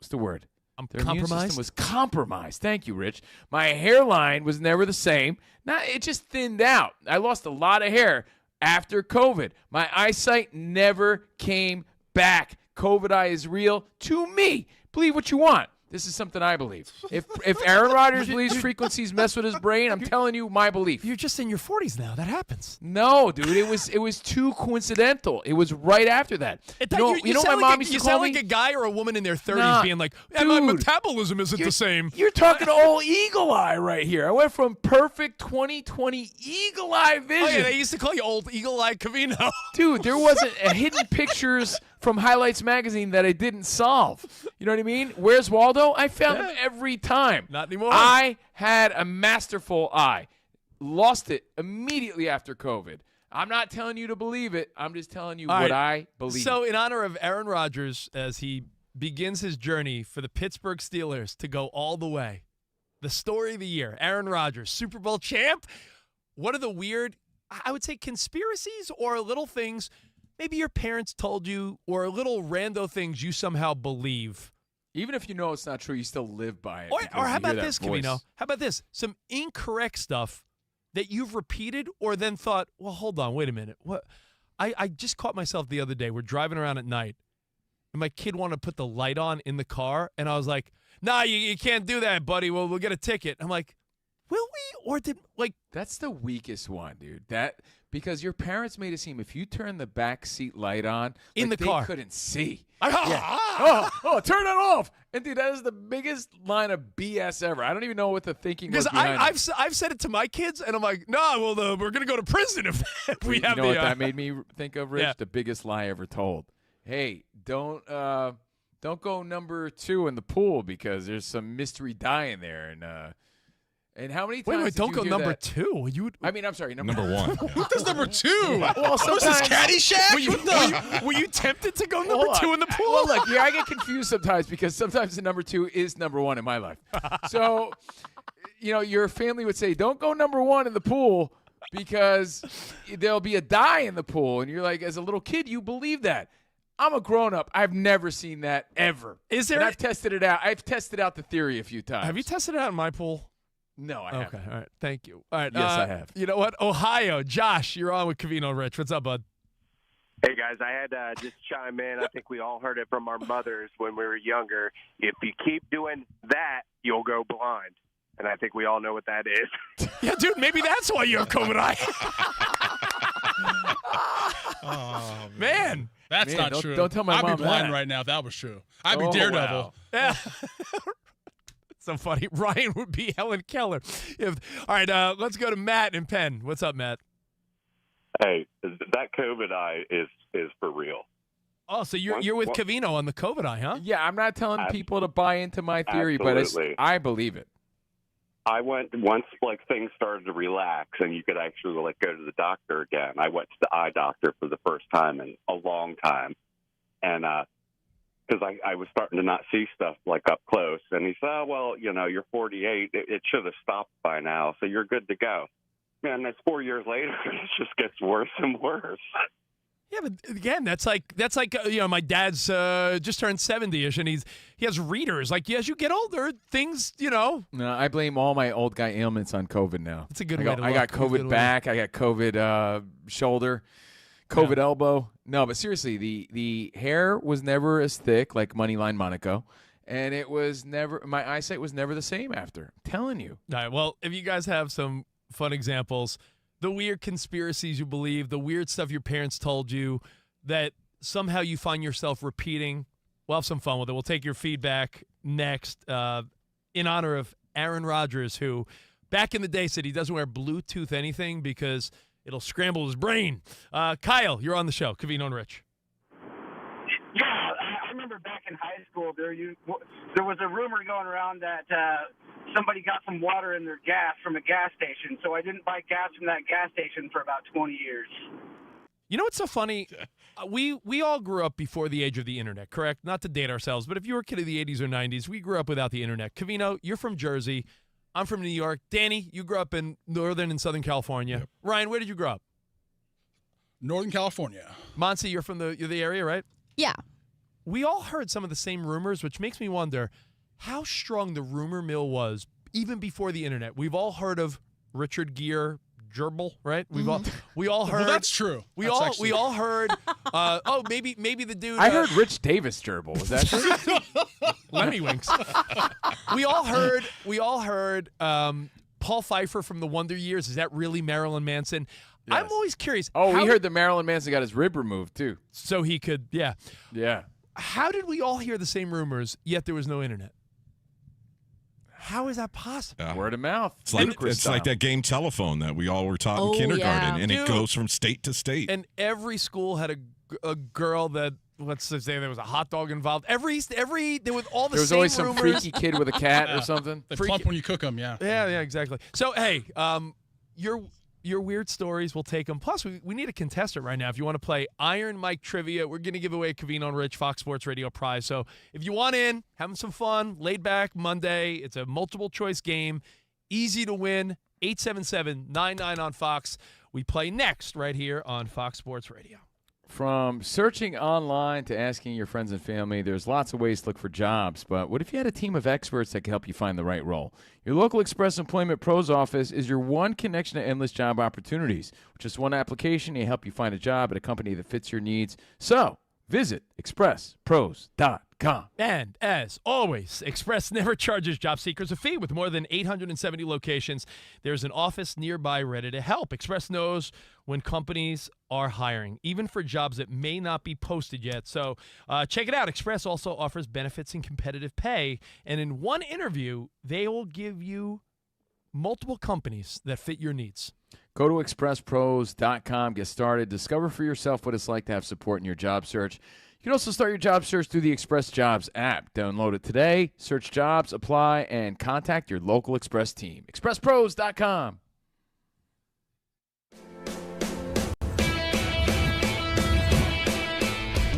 the word? Their immune system compromised? was compromised. Thank you, Rich. My hairline was never the same. It just thinned out. I lost a lot of hair after COVID. My eyesight never came back. COVID eye is real to me. Believe what you want. This is something I believe. If Aaron Rodgers believes frequencies mess with his brain, I'm telling you my belief. You're just in your 40s now. That happens. No, dude, it was too coincidental. It was right after that. You know sound my like mom used to you call sound me? like a guy or a woman in their 30s Nah, being like, my dude, metabolism isn't the same. You're talking all eagle eye right here. I went from perfect 20/20 eagle eye vision. Oh, yeah, they used to call you old eagle-eyed Covino. Dude, there wasn't a hidden pictures from Highlights magazine that I didn't solve. You know what I mean? Where's Waldo? I found him every time. Not anymore. I had a masterful eye. Lost it immediately after COVID. I'm not telling you to believe it. I'm just telling you what I believe. So in honor of Aaron Rodgers, as he begins his journey for the Pittsburgh Steelers to go all the way, the story of the year, Aaron Rodgers, Super Bowl champ. What are the weird, I would say, conspiracies or little things maybe your parents told you, or little rando things you somehow believe? Even if you know it's not true, you still live by it. Or how about this, Covino? How about this? Some incorrect stuff that you've repeated or then thought, well, hold on, wait a minute. What? I just caught myself the other day. We're driving around at night, and my kid wanted to put the light on in the car, and I was like, nah, you can't do that, buddy. Well, we'll get a ticket. I'm like, will we? Or did, like... That's the weakest one, dude. Because your parents made it seem if you turn the back seat light on in the car, they couldn't see. Yeah. Turn it off. And dude, that is the biggest line of BS ever. I don't even know what the thinking was behind it. I've said it to my kids, and I'm like, no, well, we're gonna go to prison if we have. You know what that made me think of, Rich? Yeah. The biggest lie ever told. Hey, don't go number 2 in the pool because there's some mystery dye in there, and how many times? Wait, don't go number 2. I'm sorry, number 1. What does number 2? Well, was this Caddyshack? Were you tempted to go number 2 in the pool? Well, look, I get confused sometimes because sometimes the number 2 is number 1 in my life. So, your family would say, don't go number 1 in the pool because there'll be a dye in the pool. And you're like, as a little kid, you believe that. I'm a grown-up. I've never seen that ever. Is there? And I've tested it out. I've tested out the theory a few times. Have you tested it out in my pool? No, I haven't. Okay, all right. Thank you. All right. Yes, I have. You know what? Ohio. Josh, you're on with Covino Rich. What's up, bud? Hey, guys. I had to just chime in. I think we all heard it from our mothers when we were younger. If you keep doing that, you'll go blind. And I think we all know what that is. Yeah, dude, maybe that's why you have COVID eye. Oh, man. That's not true. Don't tell my mom I'd be blind that. right now if that was true. I'd be Daredevil. Wow. Yeah. So funny. Ryan would be Helen Keller. All right, let's go to Matt in Penn. What's up, Matt? Hey, that COVID eye is for real. Oh, so you're with Covino on the COVID eye, huh? Yeah, I'm not telling people to buy into my theory, but I believe it. I went once things started to relax and you could actually go to the doctor again. I went to the eye doctor for the first time in a long time, and because I was starting to not see stuff up close, and he said, "Oh, well, you're 48. It should have stopped by now, so you're good to go." Man, that's 4 years later. It just gets worse and worse. Yeah, but again, that's like my dad's just turned 70-ish, and he has readers. As you get older, things, No, I blame all my old guy ailments on COVID now. It's a good way to I got COVID back. I got COVID shoulder, COVID elbow. No, but seriously, the hair was never as thick like Moneyline Monaco, and it was never. My eyesight was never the same after. I'm telling you. All right. Well, if you guys have some fun examples. The weird conspiracies you believe, the weird stuff your parents told you that somehow you find yourself repeating. We'll have some fun with it. We'll take your feedback next in honor of Aaron Rodgers, who back in the day said he doesn't wear Bluetooth anything because it'll scramble his brain. Kyle, you're on the show. Covino and Rich. Yeah, I remember back in high school there was a rumor going around that somebody got some water in their gas from a gas station, so I didn't buy gas from that gas station for about 20 years. You know what's so funny? We all grew up before the age of the internet, correct? Not to date ourselves, but if you were a kid of the 80s or 90s, we grew up without the internet. Covino, you're from Jersey. I'm from New York. Danny, you grew up in Northern and Southern California. Yep. Ryan, where did you grow up? Northern California. Monsi, you're from the area, right? Yeah. We all heard some of the same rumors, which makes me wonder, how strong the rumor mill was even before the internet. We've all heard of Richard Gere gerbil, right? We all heard. Well, that's true. We That's all heard. Maybe the dude. I heard Rich Davis gerbil. Was that true? Lemmy Winks. We all heard. Paul Pfeiffer from the Wonder Years. Is that really Marilyn Manson? Yes. I'm always curious. Oh, we heard that Marilyn Manson got his rib removed too. So he could, yeah. How did we all hear the same rumors, yet there was no internet? How is that possible? Word of mouth. It's like that game telephone that we all were taught in kindergarten, and it goes from state to state. And every school had a girl that, let's say there was a hot dog involved. There was all the There was same always some rumors. freaky kid with a cat or something. They plump when you cook them, yeah. Yeah, exactly. So, hey, your weird stories, we'll take them. Plus, we need a contestant right now. If you want to play Iron Mike Trivia, we're going to give away a Covino Rich Fox Sports Radio prize. So if you want in, having some fun, laid back Monday, it's a multiple choice game, easy to win, 877-99 on Fox. We play next right here on Fox Sports Radio. From searching online to asking your friends and family, there's lots of ways to look for jobs, but what if you had a team of experts that could help you find the right role? Your local Express Employment Pros office is your one connection to endless job opportunities. With just one application, they help you find a job at a company that fits your needs. So, visit expresspros.com. And as always, Express never charges job seekers a fee. With more than 870 locations, there's an office nearby ready to help. Express knows when companies are hiring, even for jobs that may not be posted yet. So check it out. Express also offers benefits and competitive pay. And in one interview, they will give you multiple companies that fit your needs. Go to expresspros.com, get started, discover for yourself what it's like to have support in your job search. You can also start your job search through the Express Jobs app. Download it today, search jobs, apply, and contact your local Express team. expresspros.com.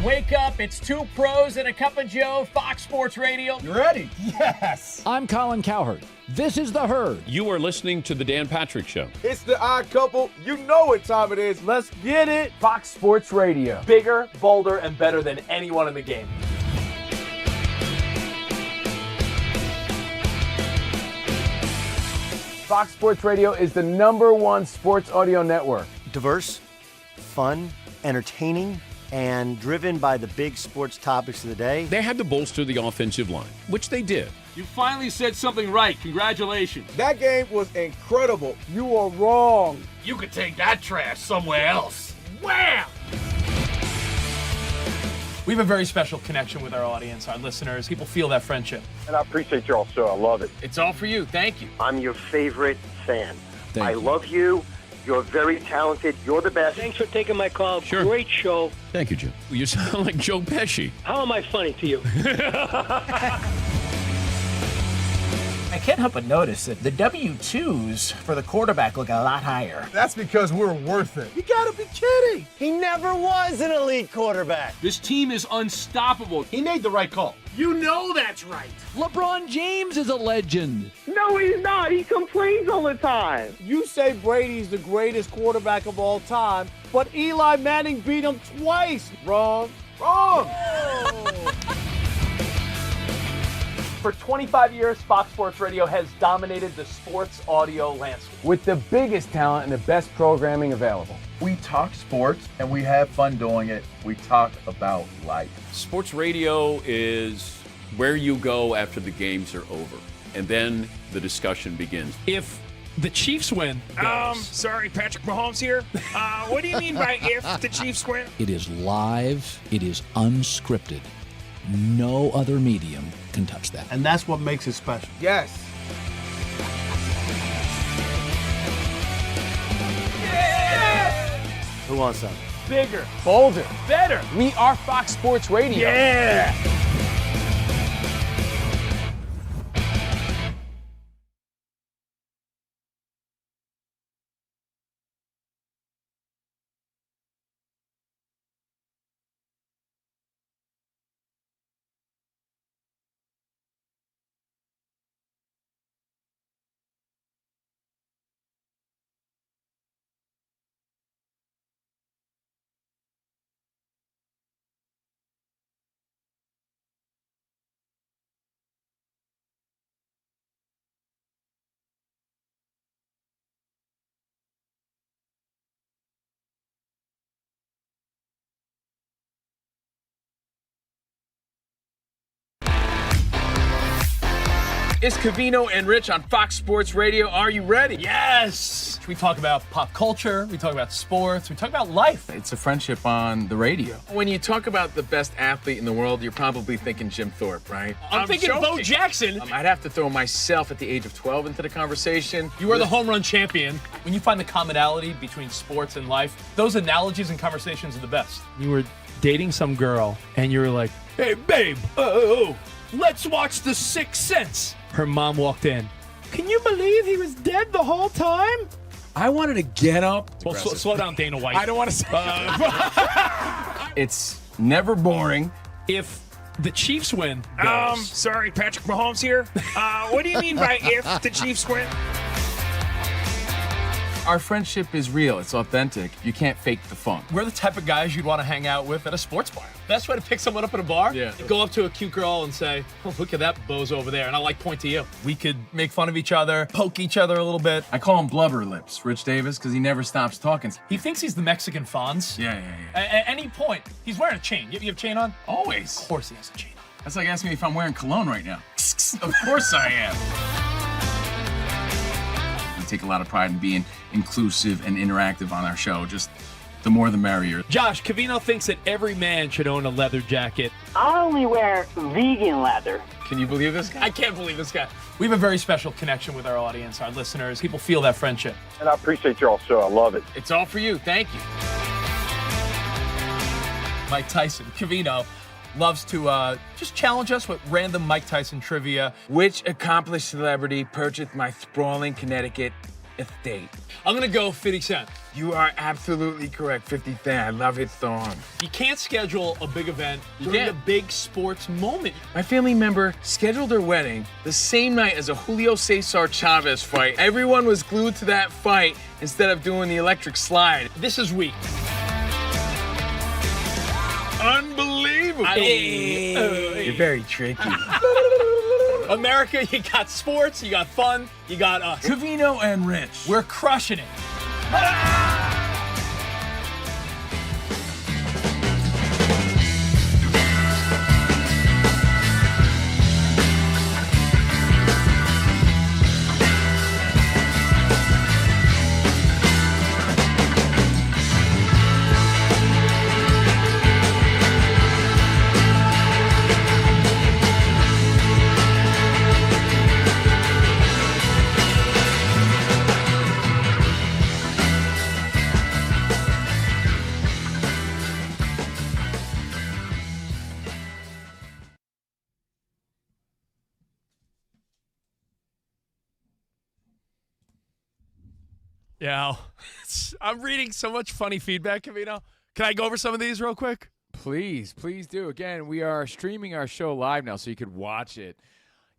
Wake up, it's two pros and a cup of Joe, Fox Sports Radio. You ready? Yes. I'm Colin Cowherd. This is The Herd. You are listening to The Dan Patrick Show. It's the odd couple. You know what time it is. Let's get it. Fox Sports Radio. Bigger, bolder, and better than anyone in the game. Fox Sports Radio is the #1 sports audio network. Diverse, fun, entertaining, and driven by the big sports topics of the day. They had to bolster the offensive line, which they did. You finally said something right. Congratulations. That game was incredible. You are wrong. You could take that trash somewhere else. Wham! We have a very special connection with our audience, our listeners. People feel that friendship. And I appreciate your show. I love it. It's all for you. Thank you. I'm your favorite fan. Thank I you. love you. You're very talented. You're the best. Thanks for taking my call. Sure. Great show. Thank you, Jim. You sound like Joe Pesci. How am I funny to you? I can't help but notice that the W-2s for the quarterback look a lot higher. That's because we're worth it. You gotta be kidding. He never was an elite quarterback. This team is unstoppable. He made the right call. You know that's right. LeBron James is a legend. No, he's not. He complains all the time. You say Brady's the greatest quarterback of all time, but Eli Manning beat him twice. Wrong. Wrong. For 25 years, Fox Sports Radio has dominated the sports audio landscape with the biggest talent and the best programming available. We talk sports and we have fun doing it. We talk about life. Sports radio is where you go after the games are over, and then the discussion begins. If the Chiefs win, Sorry, Patrick Mahomes here. What do you mean by if the Chiefs win? It is live. It is unscripted. No other medium can touch that. And that's what makes it special. Yes. Who wants some? Bigger, bolder, better. We are Fox Sports Radio. Yeah. It's Covino and Rich on Fox Sports Radio. Are you ready? Yes! We talk about pop culture, we talk about sports, we talk about life. It's a friendship on the radio. When you talk about the best athlete in the world, you're probably thinking Jim Thorpe, right? I'm thinking joking. Bo Jackson. I'd have to throw myself at the age of 12 into the conversation. You are the home run champion. When you find the commonality between sports and life, those analogies and conversations are the best. You were dating some girl, and you were like, hey, babe, let's watch The Sixth Sense. Her mom walked in. Can you believe he was dead the whole time? I wanted to get up. Well, slow down, Dana White. I don't want to say It's never boring. If the Chiefs win, Sorry, Patrick Mahomes here. What do you mean by if the Chiefs win? Our friendship is real. It's authentic. You can't fake the funk. we're the type of guys you'd want to hang out with at a sports bar. Best way to pick someone up at a bar? Yeah. Go up to a cute girl and say, oh, look at that bozo over there. And I'll point to you. We could make fun of each other, poke each other a little bit. I call him Blubber Lips, Rich Davis, because he never stops talking. He thinks he's the Mexican Fonz. Yeah. At any point, he's wearing a chain. You have a chain on? Always. Of course he has a chain on. That's like asking me if I'm wearing cologne right now. Of course I am. We take a lot of pride in being inclusive and interactive on our show. Just the more the merrier. Josh, Covino thinks that every man should own a leather jacket. I only wear vegan leather. Can you believe this guy? I can't believe this guy. We have a very special connection with our audience, our listeners. People feel that friendship. And I appreciate y'all show. I love it. It's all for you. Thank you. Mike Tyson, Covino, loves to just challenge us with random Mike Tyson trivia. Which accomplished celebrity purchased my sprawling Connecticut estate? I'm going to go 50 Cent. You are absolutely correct, 50 Cent. I love his song. You can't schedule a big event during a big sports moment. My family member scheduled their wedding the same night as a Julio Cesar Chavez fight. Everyone was glued to that fight instead of doing the electric slide. This is weak. Unbelievable. You're very tricky. America, you got sports, you got fun, you got us. Covino and Rich. We're crushing it. Yeah, I'm reading so much funny feedback, Covino. Can I go over some of these real quick? Please do. Again, we are streaming our show live now, so you could watch it.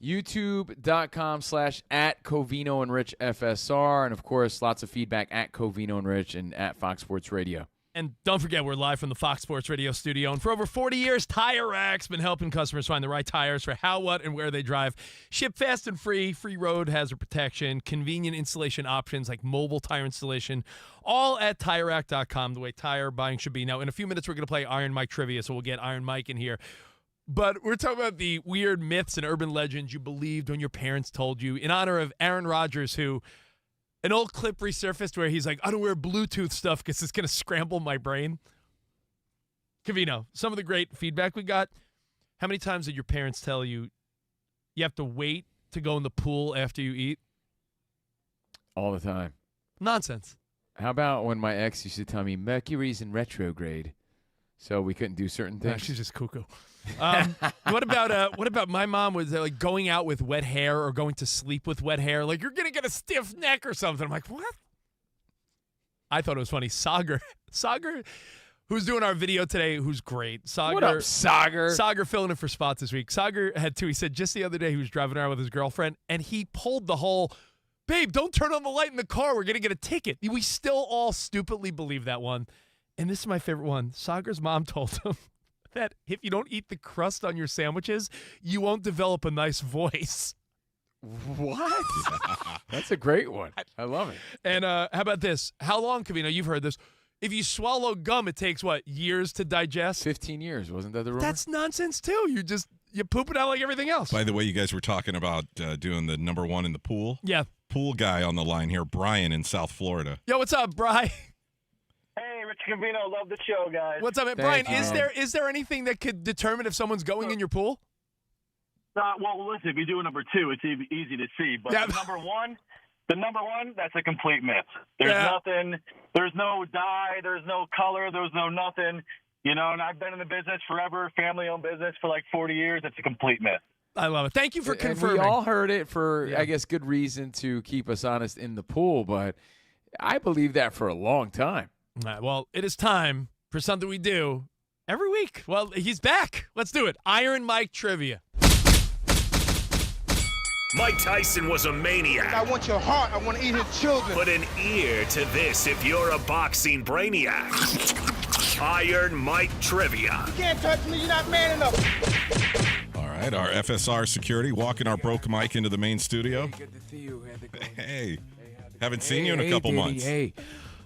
YouTube.com/@Covino and Rich FSR. And, of course, lots of feedback at Covino and Rich and at Fox Sports Radio. And don't forget, we're live from the Fox Sports Radio studio. And for over 40 years, Tire Rack's been helping customers find the right tires for how, what, and where they drive. Ship fast and free road hazard protection, convenient installation options like mobile tire installation, all at TireRack.com, the way tire buying should be. Now, in a few minutes, we're going to play Iron Mike trivia, so we'll get Iron Mike in here. But we're talking about the weird myths and urban legends you believed when your parents told you, in honor of Aaron Rodgers, who... An old clip resurfaced where he's like, I don't wear Bluetooth stuff because it's going to scramble my brain. Covino, some of the great feedback we got. How many times did your parents tell you you have to wait to go in the pool after you eat? All the time. Nonsense. How about when my ex used to tell me Mercury's in retrograde, so we couldn't do certain things? She's just cuckoo. What about my mom was like going out with wet hair or going to sleep with wet hair? Like, you're going to get a stiff neck or something. I'm like, what? I thought it was funny. Sagar, who's doing our video today, who's great. Sagar, what up, Sagar? Sagar filling in for spots this week. Sagar had two. He said just the other day he was driving around with his girlfriend, and he pulled the whole, babe, don't turn on the light in the car. We're going to get a ticket. We still all stupidly believe that one. And this is my favorite one. Sagar's mom told him that if you don't eat the crust on your sandwiches, you won't develop a nice voice. What? That's a great one. I love it. And how about this? How long, Covino? You've heard this. If you swallow gum, it takes, what, years to digest? 15 years. Wasn't that the rumor? That's nonsense, too. You poop it out like everything else. By the way, you guys were talking about doing the number one in the pool. Yeah. Pool guy on the line here, Brian in South Florida. Yo, what's up, Brian? Hey, Rich Covino, love the show, guys. What's up, man? Brian? Is there anything that could determine if someone's going in your pool? Well, listen, if you do a number 2, it's easy to see. But the number one, that's a complete myth. There's nothing. There's no dye. There's no color. There's no nothing. You know, and I've been in the business forever, family-owned business for like 40 years. It's a complete myth. I love it. Thank you for confirming. We all heard it for, I guess, good reason to keep us honest in the pool, but I believe that for a long time. All right, well, it is time for something we do every week. Well, he's back. Let's do it. Iron Mike Trivia. Mike Tyson was a maniac. I want your heart. I want to eat his children. Put an ear to this if you're a boxing brainiac. Iron Mike Trivia. You can't touch me. You're not man enough. All right, our FSR security walking our broke Mike into the main studio. Good to see you. Hey, haven't seen you in a couple Diddy, months. Hey,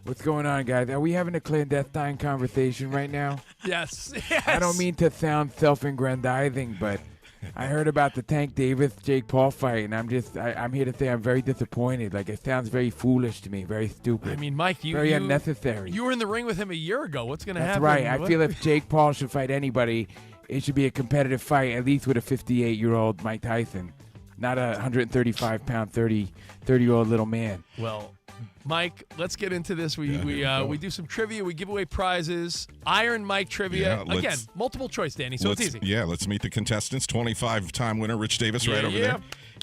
what's going on, guys? Are we having a clandestine conversation right now? Yes. I don't mean to sound self-aggrandizing, but I heard about the Tank Davis-Jake Paul fight, and I'm here to say I'm very disappointed. Like, it sounds very foolish to me, very stupid. I mean, Mike, very unnecessary. You were in the ring with him a year ago. What's going to happen? That's right. I feel if Jake Paul should fight anybody, it should be a competitive fight, at least with a 58-year-old Mike Tyson, not a 135-pound, 30-year-old little man. Well, Mike, let's get into this. We do some trivia. We give away prizes. Iron Mike Trivia. Yeah, Again, multiple choice, Danny, so it's easy. Yeah, let's meet the contestants. 25-time winner Rich Davis right over there.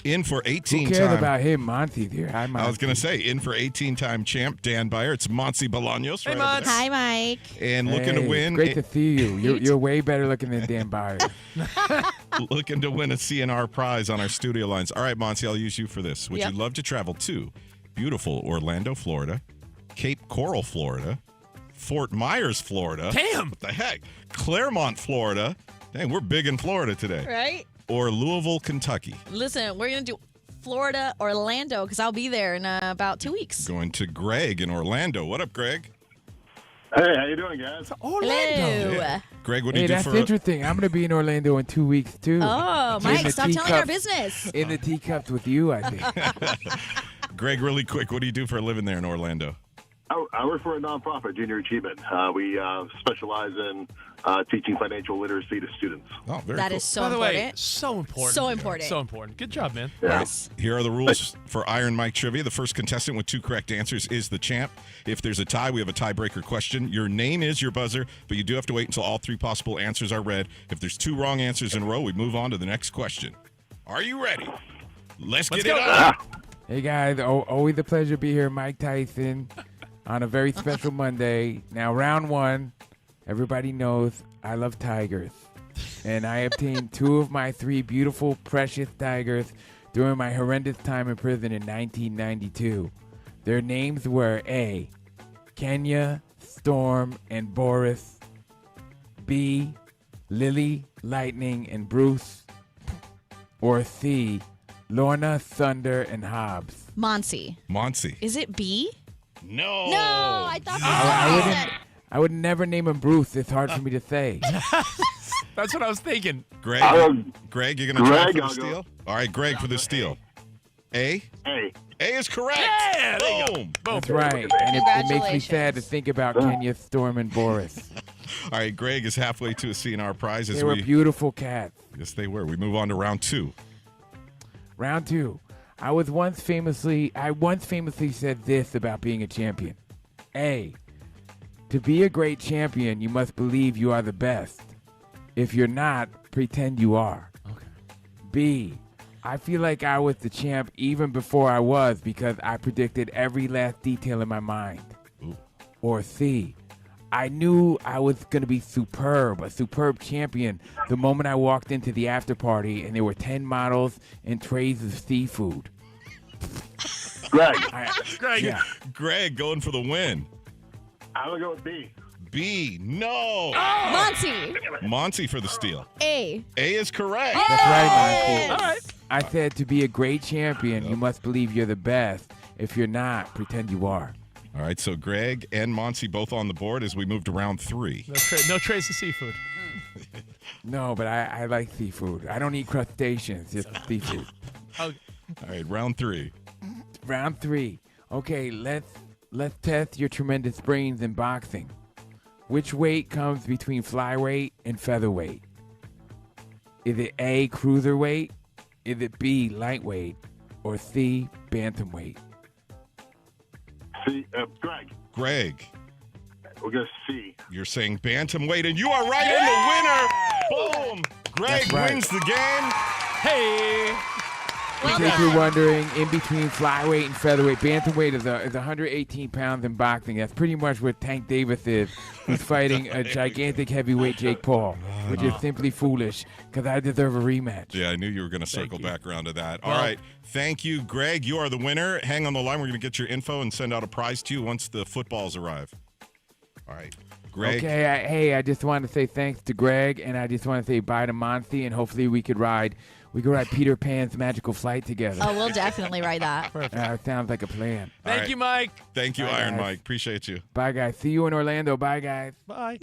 In for 18 Who cares time. about him? Monty's here. Hi, Monty. I was going to say, in for 18-time champ Dan Byer. It's Monty Bolaños right over there. Hi, Mike. And looking to win. Great to see you. You're way better looking than Dan Byer. Looking to win a CNR prize on our studio lines. All right, Monty, I'll use you for this. Would Yep. you love to travel to beautiful Orlando, Florida, Cape Coral, Florida, Fort Myers, Florida? Damn! What the heck? Claremont, Florida. Dang, we're big in Florida today. Right? Or Louisville, Kentucky. Listen, we're going to do Florida, Orlando, because I'll be there in about 2 weeks. Going to Greg in Orlando. What up, Greg? Hey, how you doing, guys? Hello. Yeah. Greg, what do Hey, you do that's for interesting. I'm going to be in Orlando in 2 weeks, too. Oh, In Mike, the stop telling our teacups- business. In the teacups with you, I think. Greg, really quick, what do you do for a living there in Orlando? I work for a nonprofit, Junior Achievement. We specialize in teaching financial literacy to students. Oh, very That cool. is so By the way, important. so important. So important. So important. Good job, man. Yes. Here are the rules for Iron Mike Trivia. The first contestant with 2 correct answers is the champ. If there's a tie, we have a tiebreaker question. Your name is your buzzer, but you do have to wait until all 3 possible answers are read. If there's 2 wrong answers in a row, we move on to the next question. Are you ready? Let's get it on. Hey, guys. Always a pleasure to be here. Mike Tyson on a very special Monday. Now, round 1, everybody knows I love tigers. And I obtained 2 of my 3 beautiful, precious tigers during my horrendous time in prison in 1992. Their names were A, Kenya, Storm, and Boris. B, Lily, Lightning, and Bruce. Or C, Lorna, Thunder, and Hobbs. Monty. Monty. Is it B? No. No, I thought I would never name him Bruce. It's hard for me to say. That's what I was thinking. Greg, Greg, you're going to try for the steal? All right, Greg for the steal. A? A. A is correct. Yeah, there you go. Boom. That's right. And it makes me sad to think about Kenya, Storm, and Boris. All right, Greg is halfway to a CNR prize. They were beautiful cats. Yes, they were. We move on to round 2. Round 2. I once famously said this about being a champion. A, to be a great champion, you must believe you are the best. If you're not, pretend you are. Okay. B, I feel like I was the champ even before I was because I predicted every last detail in my mind. Ooh. Or C, I knew I was going to be a superb champion the moment I walked into the after party and there were 10 models and trays of seafood. Greg. Greg. Yeah. Greg going for the win. I'm going to go with B. B. No. Monty. Monty for the steal. A. A is correct. That's right, Monty. All right. I said to be a great champion, you must believe you're the best. If you're not, pretend you are. All right, so Greg and Monty both on the board as we move to round 3. No trace of seafood. No, but I like seafood. I don't eat crustaceans, just seafood. All right, round 3. Round 3. Okay, let's test your tremendous brains in boxing. Which weight comes between flyweight and featherweight? Is it A, cruiserweight? Is it B, lightweight? Or C, bantamweight? C, Greg. We'll go C. You're saying bantamweight, and you are right in the winner. Boom. Greg That's right. wins the game. Hey. In case you're wondering, in between flyweight and featherweight, bantamweight is 118 pounds in boxing. That's pretty much what Tank Davis is, who's fighting a gigantic heavyweight Jake Paul, which is simply foolish because I deserve a rematch. Yeah, I knew you were going to circle back around to that. All right. Thank you, Greg. You are the winner. Hang on the line. We're going to get your info and send out a prize to you once the footballs arrive. All right. Greg. Okay, I just want to say thanks to Greg, and I just want to say bye to Monty, and hopefully we could ride Peter Pan's magical flight together. Oh, we'll definitely ride that. Sounds like a plan. Thank you, Mike. Thank you, Bye, Iron guys. Mike. Appreciate you. Bye, guys. See you in Orlando. Bye, guys. Bye.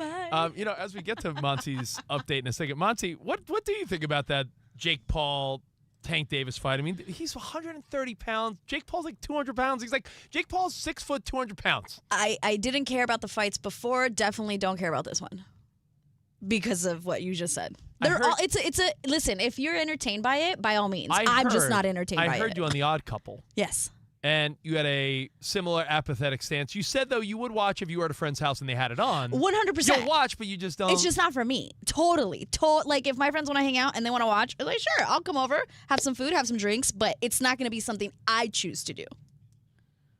As we get to Monty's update in a second, Monty, what do you think about that Jake Paul Tank Davis fight? I mean, he's 130 pounds. Jake Paul's like 200 pounds. Jake Paul's 6 foot, 200 pounds. I didn't care about the fights before. Definitely don't care about this one because of what you just said. Listen, if you're entertained by it, by all means. I'm just not entertained by it. I heard you on The Odd Couple. Yes. And you had a similar apathetic stance. You said, though, you would watch if you were at a friend's house and they had it on. 100%. You'll watch, but you just don't. It's just not for me. Totally. Like, if my friends want to hang out and they want to watch, I'm like, sure, I'll come over, have some food, have some drinks, but it's not going to be something I choose to do.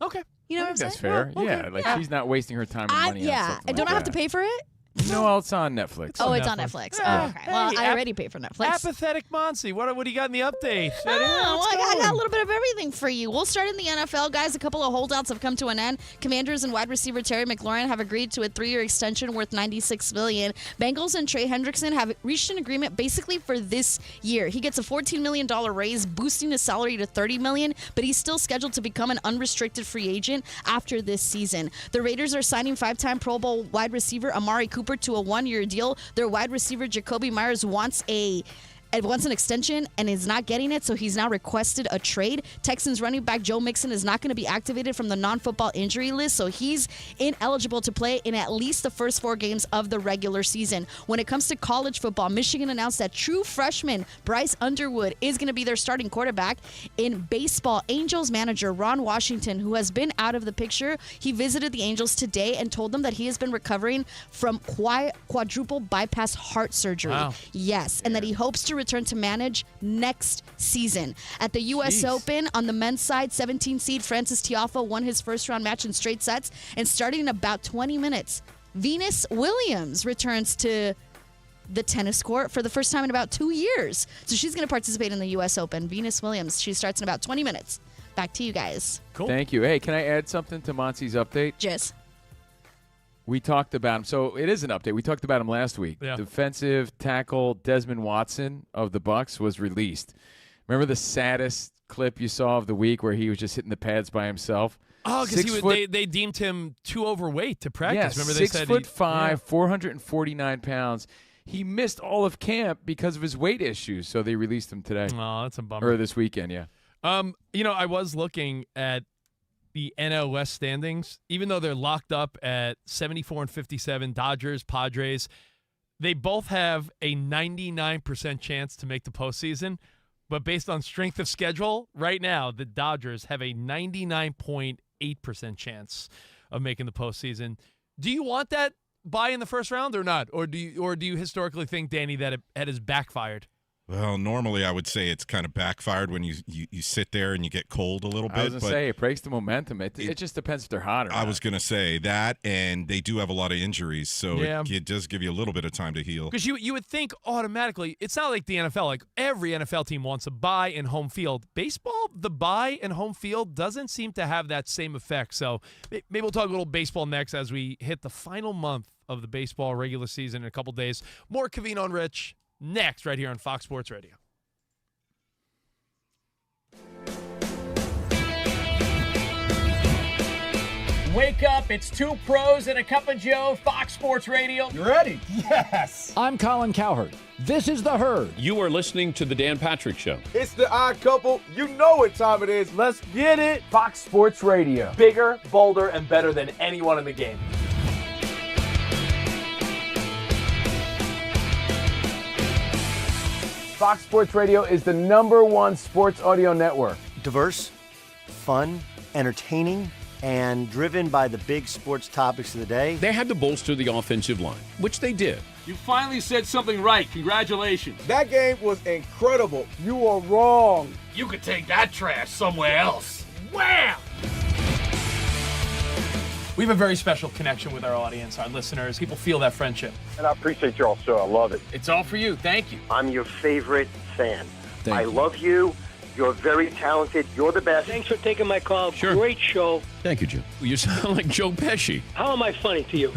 Okay. You know what I'm saying? That's fair. Well, okay. Yeah, she's not wasting her time and money on something and don't I have to pay for it? No, it's on Netflix. Oh, it's on Netflix. Oh, okay. Well, I already pay for Netflix. Apathetic Monty. What do you got in the update? I got a little bit of everything for you. We'll start in the NFL, guys. A couple of holdouts have come to an end. Commanders and wide receiver Terry McLaurin have agreed to a 3-year extension worth $96 million. Bengals and Trey Hendrickson have reached an agreement basically for this year. He gets a $14 million raise, boosting his salary to $30 million, but he's still scheduled to become an unrestricted free agent after this season. The Raiders are signing 5-time Pro Bowl wide receiver Amari Cooper to a 1-year deal. Their wide receiver Jacoby Myers wants an extension and is not getting it, so he's now requested a trade. Texans running back Joe Mixon is not going to be activated from the non-football injury list, so he's ineligible to play in at least the first 4 games of the regular season. When it comes to college football, Michigan announced that true freshman Bryce Underwood is going to be their starting quarterback. In baseball, Angels manager Ron Washington, who has been out of the picture, he visited the Angels today and told them that he has been recovering from quadruple bypass heart surgery. Wow. Yes, and that he hopes to return to manage next season. At the U.S. Open, on the men's side, 17 seed Francis Tiafoe won his first-round match in straight sets, and starting in about 20 minutes, Venus Williams returns to the tennis court for the first time in about 2 years. So she's going to participate in the U.S. Open. Venus Williams, she starts in about 20 minutes. Back to you guys. Cool. Thank you. Hey, can I add something to Monty's update? Jizz. We talked about him. So it is an update. We talked about him last week. Yeah. Defensive tackle Desmond Watson of the Bucs was released. Remember the saddest clip you saw of the week where he was just hitting the pads by himself? Oh, because they deemed him too overweight to practice. Yes, Remember they said 6'5", 449 pounds. He missed all of camp because of his weight issues, so they released him today. Oh, that's a bummer. Or this weekend, yeah. I was looking at the NL West standings, even though they're locked up at 74 and 57, Dodgers, Padres, they both have a 99% chance to make the postseason. But based on strength of schedule, right now, the Dodgers have a 99.8% chance of making the postseason. Do you want that bye in the first round or not? Or do you historically think, Danny, that it has backfired? Well, normally I would say it's kind of backfired when you sit there and you get cold a little bit. I was going to say, it breaks the momentum. It just depends if they're hot or not. I was going to say that, and they do have a lot of injuries, so Yeah. it does give you a little bit of time to heal. Because you would think automatically, it's not like the NFL. Like every NFL team wants a bye in home field. Baseball, the bye in home field doesn't seem to have that same effect. So maybe we'll talk a little baseball next as we hit the final month of the baseball regular season in a couple days. More Covino and Rich next right here on Fox Sports Radio. Wake up, it's two pros and a cup of Joe, Fox Sports Radio. You ready? Yes. I'm Colin Cowherd. This is The Herd. You are listening to The Dan Patrick Show. It's the odd couple. You know what time it is. Let's get it. Fox Sports Radio. Bigger, bolder, and better than anyone in the game. Fox Sports Radio is the #1 sports audio network. Diverse, fun, entertaining, and driven by the big sports topics of the day. They had to bolster the offensive line, which they did. You finally said something right. Congratulations. That game was incredible. You are wrong. You could take that trash somewhere else. Wham! We have a very special connection with our audience, our listeners. People feel that friendship. And I appreciate y'all so. I love it. It's all for you. Thank you. I'm your favorite fan. Thank I you. love you. You're very talented. You're the best. Thanks for taking my call. Sure. Great show. Thank you, Jim. You sound like Joe Pesci. How am I funny to you?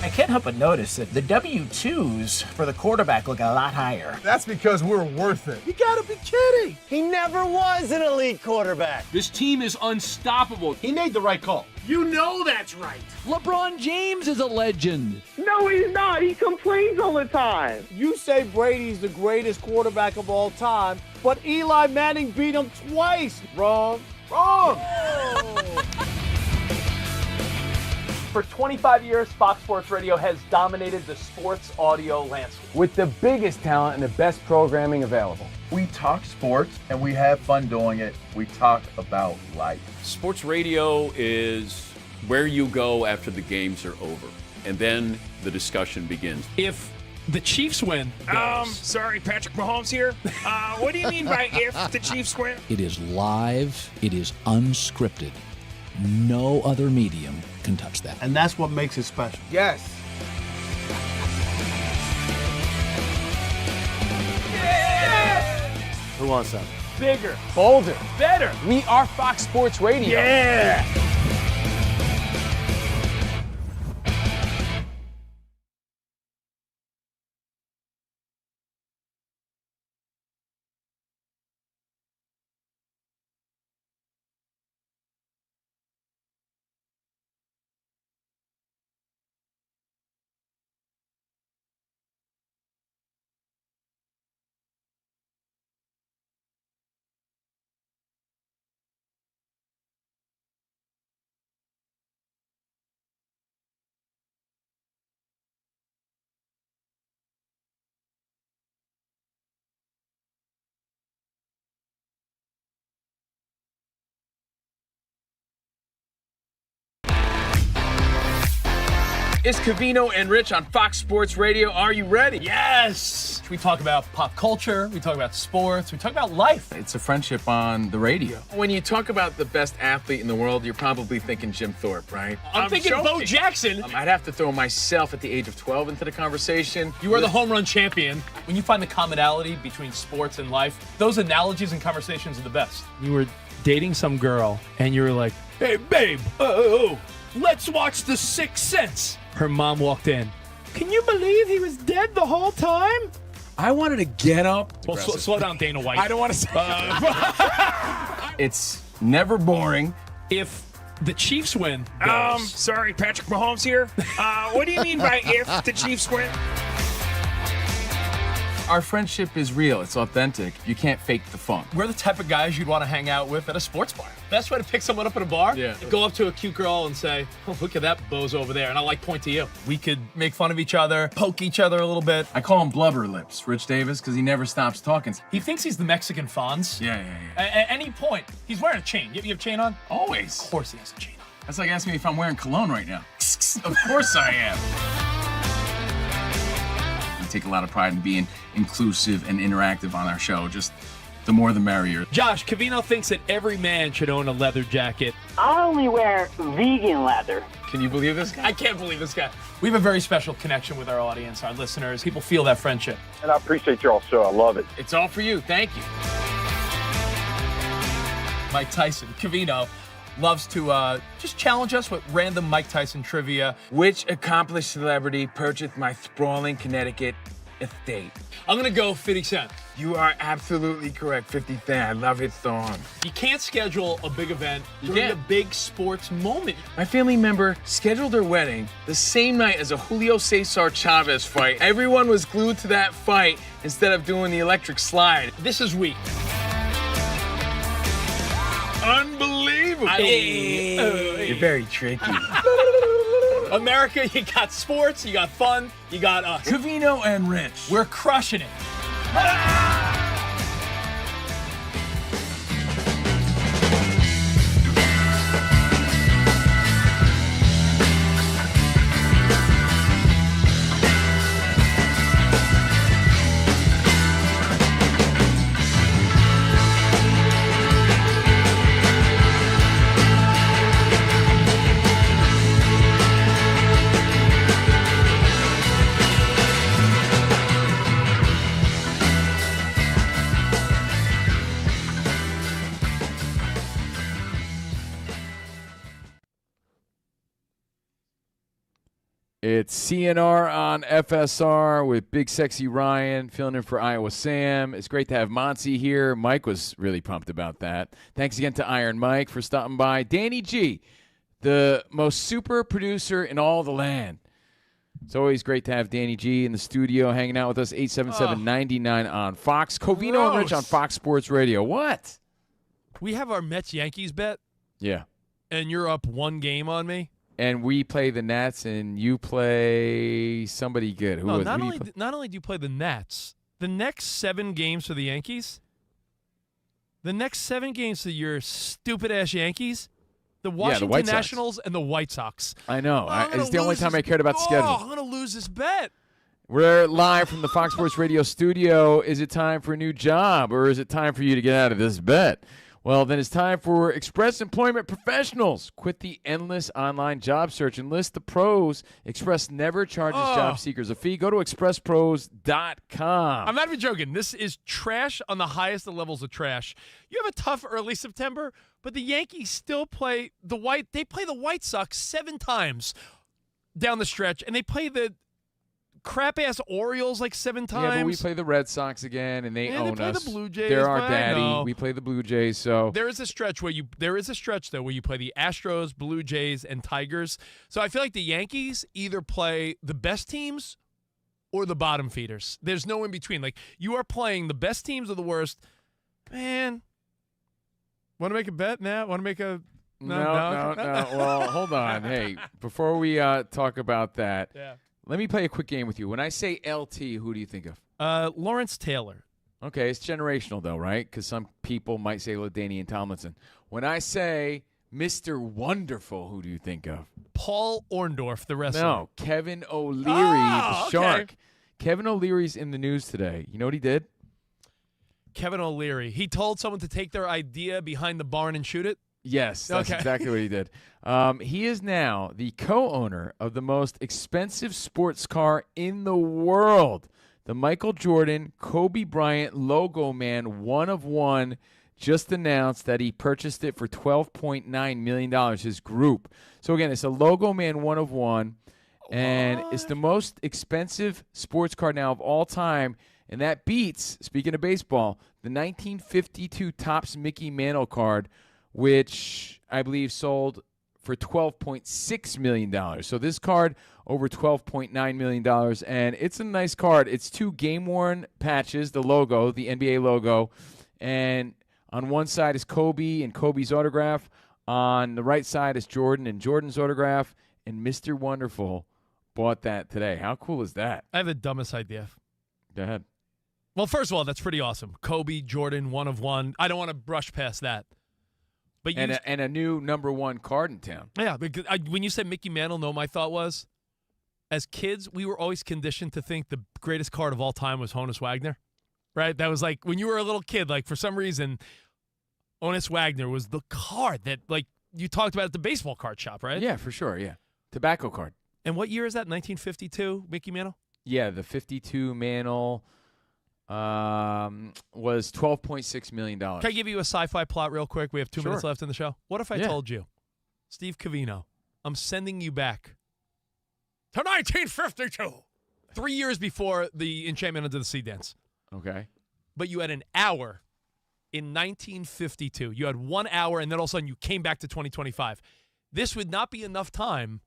I can't help but notice that the W-2s for the quarterback look a lot higher. That's because we're worth it. You gotta be kidding. He never was an elite quarterback. This team is unstoppable. He made the right call. You know that's right. LeBron James is a legend. No, he's not. He complains all the time. You say Brady's the greatest quarterback of all time, but Eli Manning beat him twice. Wrong. Wrong. For 25 years, Fox Sports Radio has dominated the sports audio landscape with the biggest talent and the best programming available. We talk sports and we have fun doing it. We talk about life. Sports radio is where you go after the games are over, and then the discussion begins. If the Chiefs win, Sorry, Patrick Mahomes here. What do you mean by if the Chiefs win? It is live. It is unscripted. No other medium can touch that. And that's what makes it special. Yes. Who wants some? Bigger, bolder, better. We are Fox Sports Radio. Yeah. It's Covino and Rich on Fox Sports Radio. Are you ready? yes, we talk about pop culture, we talk about sports, we talk about life. It's a friendship on the radio. When you talk about the best athlete in the world, you're probably thinking Jim Thorpe, right? I'm thinking Bo joking. Jackson. I'd have to throw myself at the age of 12 into the conversation. You are the home run champion. When you find the commonality between sports and life, those analogies and conversations are the best. You were dating some girl, and you were like, "Hey, babe, let's watch The Sixth Sense." Her mom walked in. Can you believe he was dead the whole time? I wanted to get up. Well, slow down, Dana White. I don't want to say It's never boring. If the Chiefs win, Sorry, Patrick Mahomes here. What do you mean by if the Chiefs win? Our friendship is real. It's authentic. You can't fake the fun. we're the type of guys you'd want to hang out with at a sports bar. Best way to pick someone up at a bar? Yeah. Go up to a cute girl and say, "Oh, look at that bozo over there," and I like point to you. We could make fun of each other, poke each other a little bit. I call him Blubber Lips, Rich Davis, because he never stops talking. He thinks he's the Mexican Fonz. Yeah. At any point, he's wearing a chain. You have a chain on? Always. Of course he has a chain on. That's like asking me if I'm wearing cologne right now. Of course I am. I take a lot of pride in being inclusive and interactive on our show. Just the more the merrier. Josh, Covino thinks that every man should own a leather jacket. I only wear vegan leather. Can you believe this guy? I can't believe this guy. We have a very special connection with our audience, our listeners. People feel that friendship. And I appreciate y'all so. I love it. It's all for you. Thank you. Mike Tyson, Covino, loves to just challenge us with random Mike Tyson trivia. Which accomplished celebrity purchased my sprawling Connecticut estate. I'm going to go 50 Cent. You are absolutely correct. 50 Cent. I love his song. You can't schedule a big event during can't. a big sports moment. My family member scheduled their wedding the same night as a Julio Cesar Chavez fight. Everyone was glued to that fight instead of doing the electric slide. This is weak. Unbelievable. You're very tricky. America, you got sports, you got fun, you got us. Covino and Rich. We're crushing it. It's CNR on FSR with Big Sexy Ryan filling in for Iowa Sam. It's great to have Monty here. Mike was really pumped about that. Thanks again to Iron Mike for stopping by. Danny G, the most super producer in all the land. It's always great to have Danny G in the studio hanging out with us. 877-99 on Fox. Covino and Rich on Fox Sports Radio. What? We have our Mets-Yankees bet, Yeah. and you're up one game on me. And we play the Nats, and you play somebody good. Who No, was, not who do only you play? not only do you play the Nats, the next 7 games for the Yankees, the next 7 games for your stupid-ass Yankees, the Washington White Sox. Nationals and the White Sox. I know. I'm gonna It's the only lose time I this- cared about the schedule. I'm going to lose this bet. We're live from the Fox Sports Radio studio. Is it time for a new job, or is it time for you to get out of this bet? Well, then it's time for Express Employment Professionals. Quit the endless online job search and list the pros. Express never charges job seekers a fee. Go to expresspros.com. I'm not even joking. This is trash on the highest of levels of trash. You have a tough early September, but the Yankees still play They play the White Sox 7 times down the stretch, and they play the crap-ass Orioles like 7 times. Yeah, but we play the Red Sox again, and they own they play us. the Blue Jays, They're our but I know. daddy. We play the Blue Jays, so There is a stretch though where you play the Astros, Blue Jays, and Tigers. So I feel like the Yankees either play the best teams or the bottom feeders. There's no in between. Like, you are playing the best teams or the worst. Man, want to make a bet now? Want to make a No. Well, hold on. Hey, before we talk about that, let me play a quick game with you. When I say LT, who do you think of? Lawrence Taylor. Okay, it's generational, though, right? Because some people might say LaDainian Tomlinson. When I say Mr. Wonderful, who do you think of? Paul Orndorff, the wrestler. No, Kevin O'Leary, the okay. Shark. Kevin O'Leary's in the news today. You know what he did? Kevin O'Leary. He told someone to take their idea behind the barn and shoot it? Yes, that's exactly what he did. He is now the co-owner of the most expensive sports car in the world. The Michael Jordan, Kobe Bryant Logo Man 1 of 1 just announced that he purchased it for $12.9 million, his group. So, again, it's a Logo Man 1 of 1, and it's the most expensive sports car now of all time, and that beats, speaking of baseball, the 1952 Topps Mickey Mantle card, which I believe sold for $12.6 million. So this card over $12.9 million, and it's a nice card. It's 2 game-worn patches, the logo, the NBA logo, and on one side is Kobe and Kobe's autograph. On the right side is Jordan and Jordan's autograph, and Mr. Wonderful bought that today. How cool is that? I have the dumbest idea. Go ahead. Well, first of all, that's pretty awesome. Kobe, Jordan, 1 of 1. I don't want to brush past that. But And a new number 1 card in town. Yeah, because when you said Mickey Mantle, my thought was, as kids, we were always conditioned to think the greatest card of all time was Honus Wagner, right? That was like, when you were a little kid, like, for some reason, Honus Wagner was the card that, like, you talked about at the baseball card shop, right? Yeah, for sure, yeah. Tobacco card. And what year is that, 1952, Mickey Mantle? Yeah, the 52 Mantle was $12.6 million. Can I give you a sci-fi plot real quick? We have 2 minutes Sure. left in the show. What if I Yeah. told you, Steve Covino, I'm sending you back to 1952. 3 years before the Enchantment Under the Sea dance. Okay. But you had an hour in 1952. You had 1 hour, and then all of a sudden you came back to 2025. This would not be enough time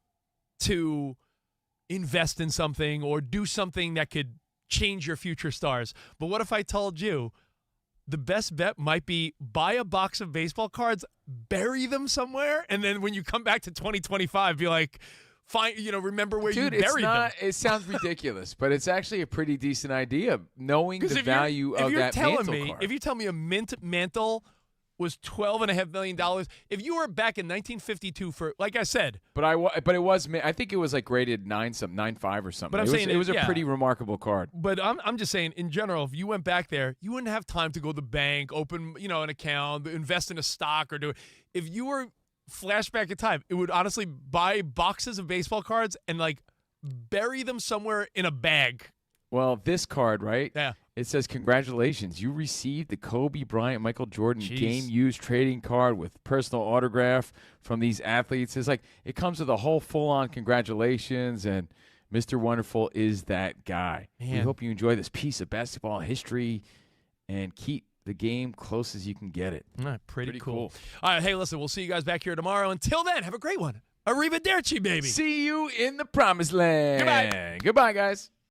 to invest in something or do something that could change your future stars. But what if I told you the best bet might be buy a box of baseball cards, bury them somewhere, and then when you come back to 2025, be like, remember where you buried them. It sounds ridiculous, but it's actually a pretty decent idea, knowing the value of that mantle card. If you tell me a mint mantle was $12.5 million, if you were back in 1952 for, like I said. But it was, I think it was like rated 9.5 or something. But I'm saying it was a pretty remarkable card. But I'm just saying, in general, if you went back there, you wouldn't have time to go to the bank, open, an account, invest in a stock, or do it. If you were flashback in time, it would honestly buy boxes of baseball cards and like bury them somewhere in a bag. Well, this card, right? Yeah. It says, congratulations, you received the Kobe Bryant Michael Jordan game-used trading card with personal autograph from these athletes. It's like, it comes with a whole full-on congratulations, and Mr. Wonderful is that guy. Man. We hope you enjoy this piece of basketball history and keep the game close as you can get it. All right, pretty cool. All right, hey, listen, we'll see you guys back here tomorrow. Until then, have a great one. Arrivederci, baby. See you in the promised land. Goodbye. Goodbye, guys.